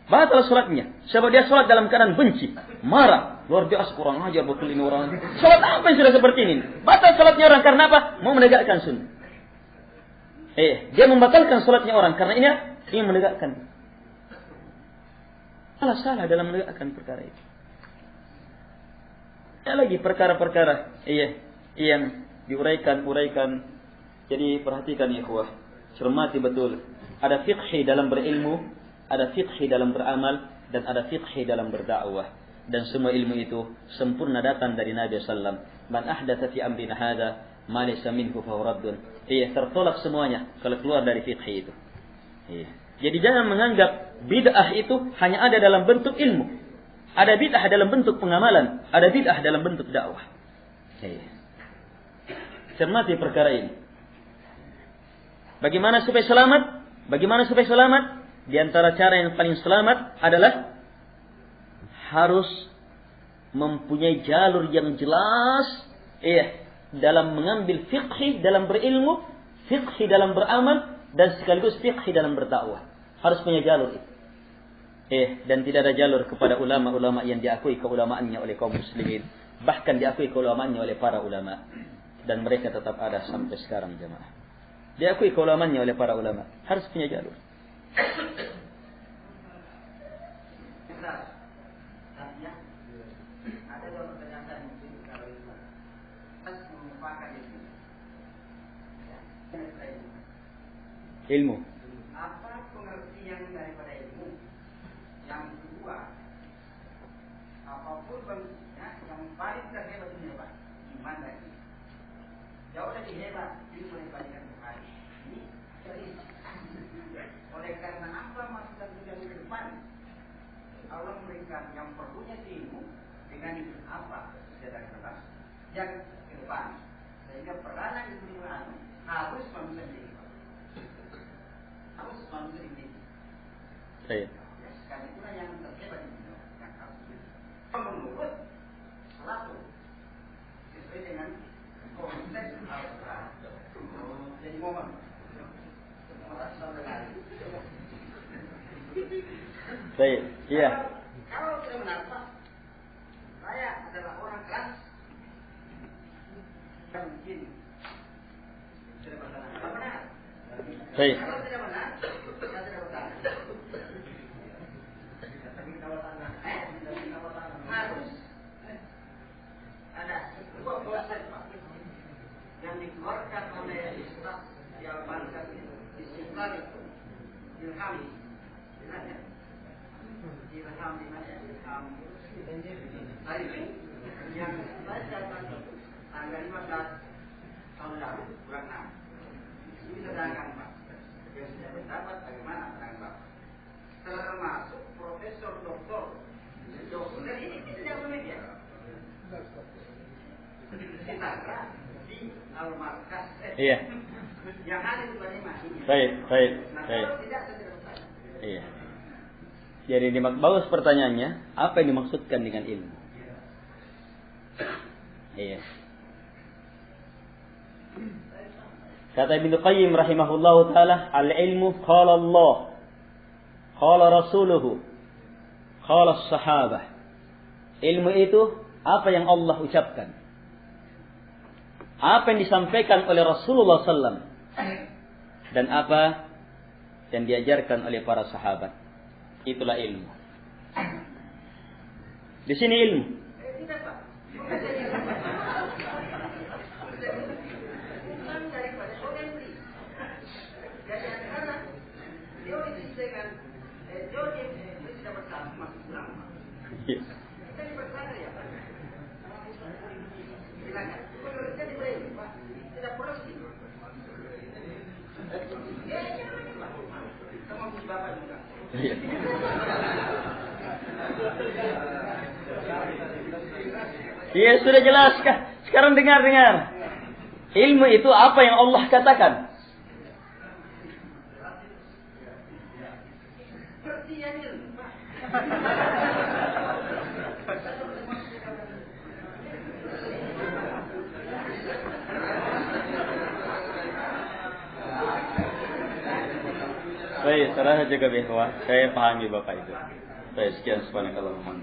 Batal sholatnya. Sebab dia sholat dalam keadaan benci, marah. Luar biasa, kurang ajar betul ini orang. Sholat apa yang sudah seperti ini? Batal sholatnya orang karena apa? Mau menegakkan sunnah. Dia membatalkan sholatnya orang karena ini ingin menegakkan. Salah dalam menegakkan perkara itu. Ada lagi perkara-perkara yang diuraikan. Jadi perhatikan ya ikhwah, cermati betul. Ada fiqhi dalam berilmu, ada fiqhi dalam beramal, dan ada fiqhi dalam berdakwah. Dan semua ilmu itu sempurna datang dari Nabi sallallahu alaihi wasallam. Man ahdatsa fi amrina hadza ma laysa minhu fa huwa raddun. Tertolak semuanya kalau keluar dari fiqhi itu. Jadi jangan menganggap bid'ah itu hanya ada dalam bentuk ilmu. Ada bid'ah dalam bentuk pengamalan, ada bid'ah dalam bentuk dakwah. Cermati perkara ini. Bagaimana supaya selamat? Di antara cara yang paling selamat adalah harus mempunyai jalur yang jelas, dalam mengambil fiqhi dalam berilmu, fiqhi dalam beramal, dan sekaligus fiqhi dalam berdakwah. Harus punya jalur itu. Dan tidak ada jalur kepada ulama-ulama yang diakui keulamaannya oleh kaum muslimin, bahkan diakui keulamaannya oleh para ulama, dan mereka tetap ada sampai sekarang jemaah. Diakui keulamaannya oleh para ulama, harus punya jalur. Ilmu. Apa pengertian daripada ilmu? Yang kedua, apapun bentuknya, yang paling terhebat ini apa? Iman dan ini. Jauh lebih hebat ilmu dibandingkan Tuhan. Ini serius. Oleh karena apa maksud tujuan ke depan? Allah memberikan yang perlunya ilmu dengan apa? Sudah keras. Yang ke depan, sehingga peranan ilmu harus manusia ini. Harus manusia ini. Baik. Karena itulah yang terhebat di dunia. Yang harus menurut selalu sesuai dengan konteks Al-Quran. Jadi momen. Baik. Iya. Kalau tidak benar, Pak, saya adalah orang keras. Yang mungkin tidak benar. Baik. Kalau tidak benar, saya tidak benar. Harus ada dua proses, Pak, yang dikeluarkan oleh Islam yang bangsa Islam itu ilham, ilham di mana? Ilham hari ini yang saya tanggal 15 tahun lalu bulan 6 ini sedangkan Pak, dia sudah berdapat bagaimana pandangan Pak, termasuk profesor doktor ini tidak media kita di Al-Markas Iya. yang ada di Banyumas. Baik. Nah, kalau tidak saya tidak bertanya. Iya. Jadi bagus pertanyaannya, apa yang dimaksudkan dengan ilmu? Iya. Kata Ibnu Qayyim rahimahullahu taala, al-ilmu qala Allah, qala rasuluhu, qala as-sahabah. Ilmu itu apa yang Allah ucapkan, apa yang disampaikan oleh Rasulullah SAW, dan apa yang diajarkan oleh para sahabat. Itulah ilmu. Di sini ilmu. Tidak, Pak. Bukan daripada teori. Jadi antara teori dengan teori itu tidak bersama, masih kurang. Kita bersama ya, Pak. Silakan. Pengertian diberi, Pak. Tidak perlu sih. Ya, Pak. Sama Bapak juga. Iya, sudah jelas. Sekarang dengar. Ilmu itu apa yang Allah katakan. Baik, serah juga bihwa. Saya pahami Bapak itu. Baik, sekian subhanakallahumma.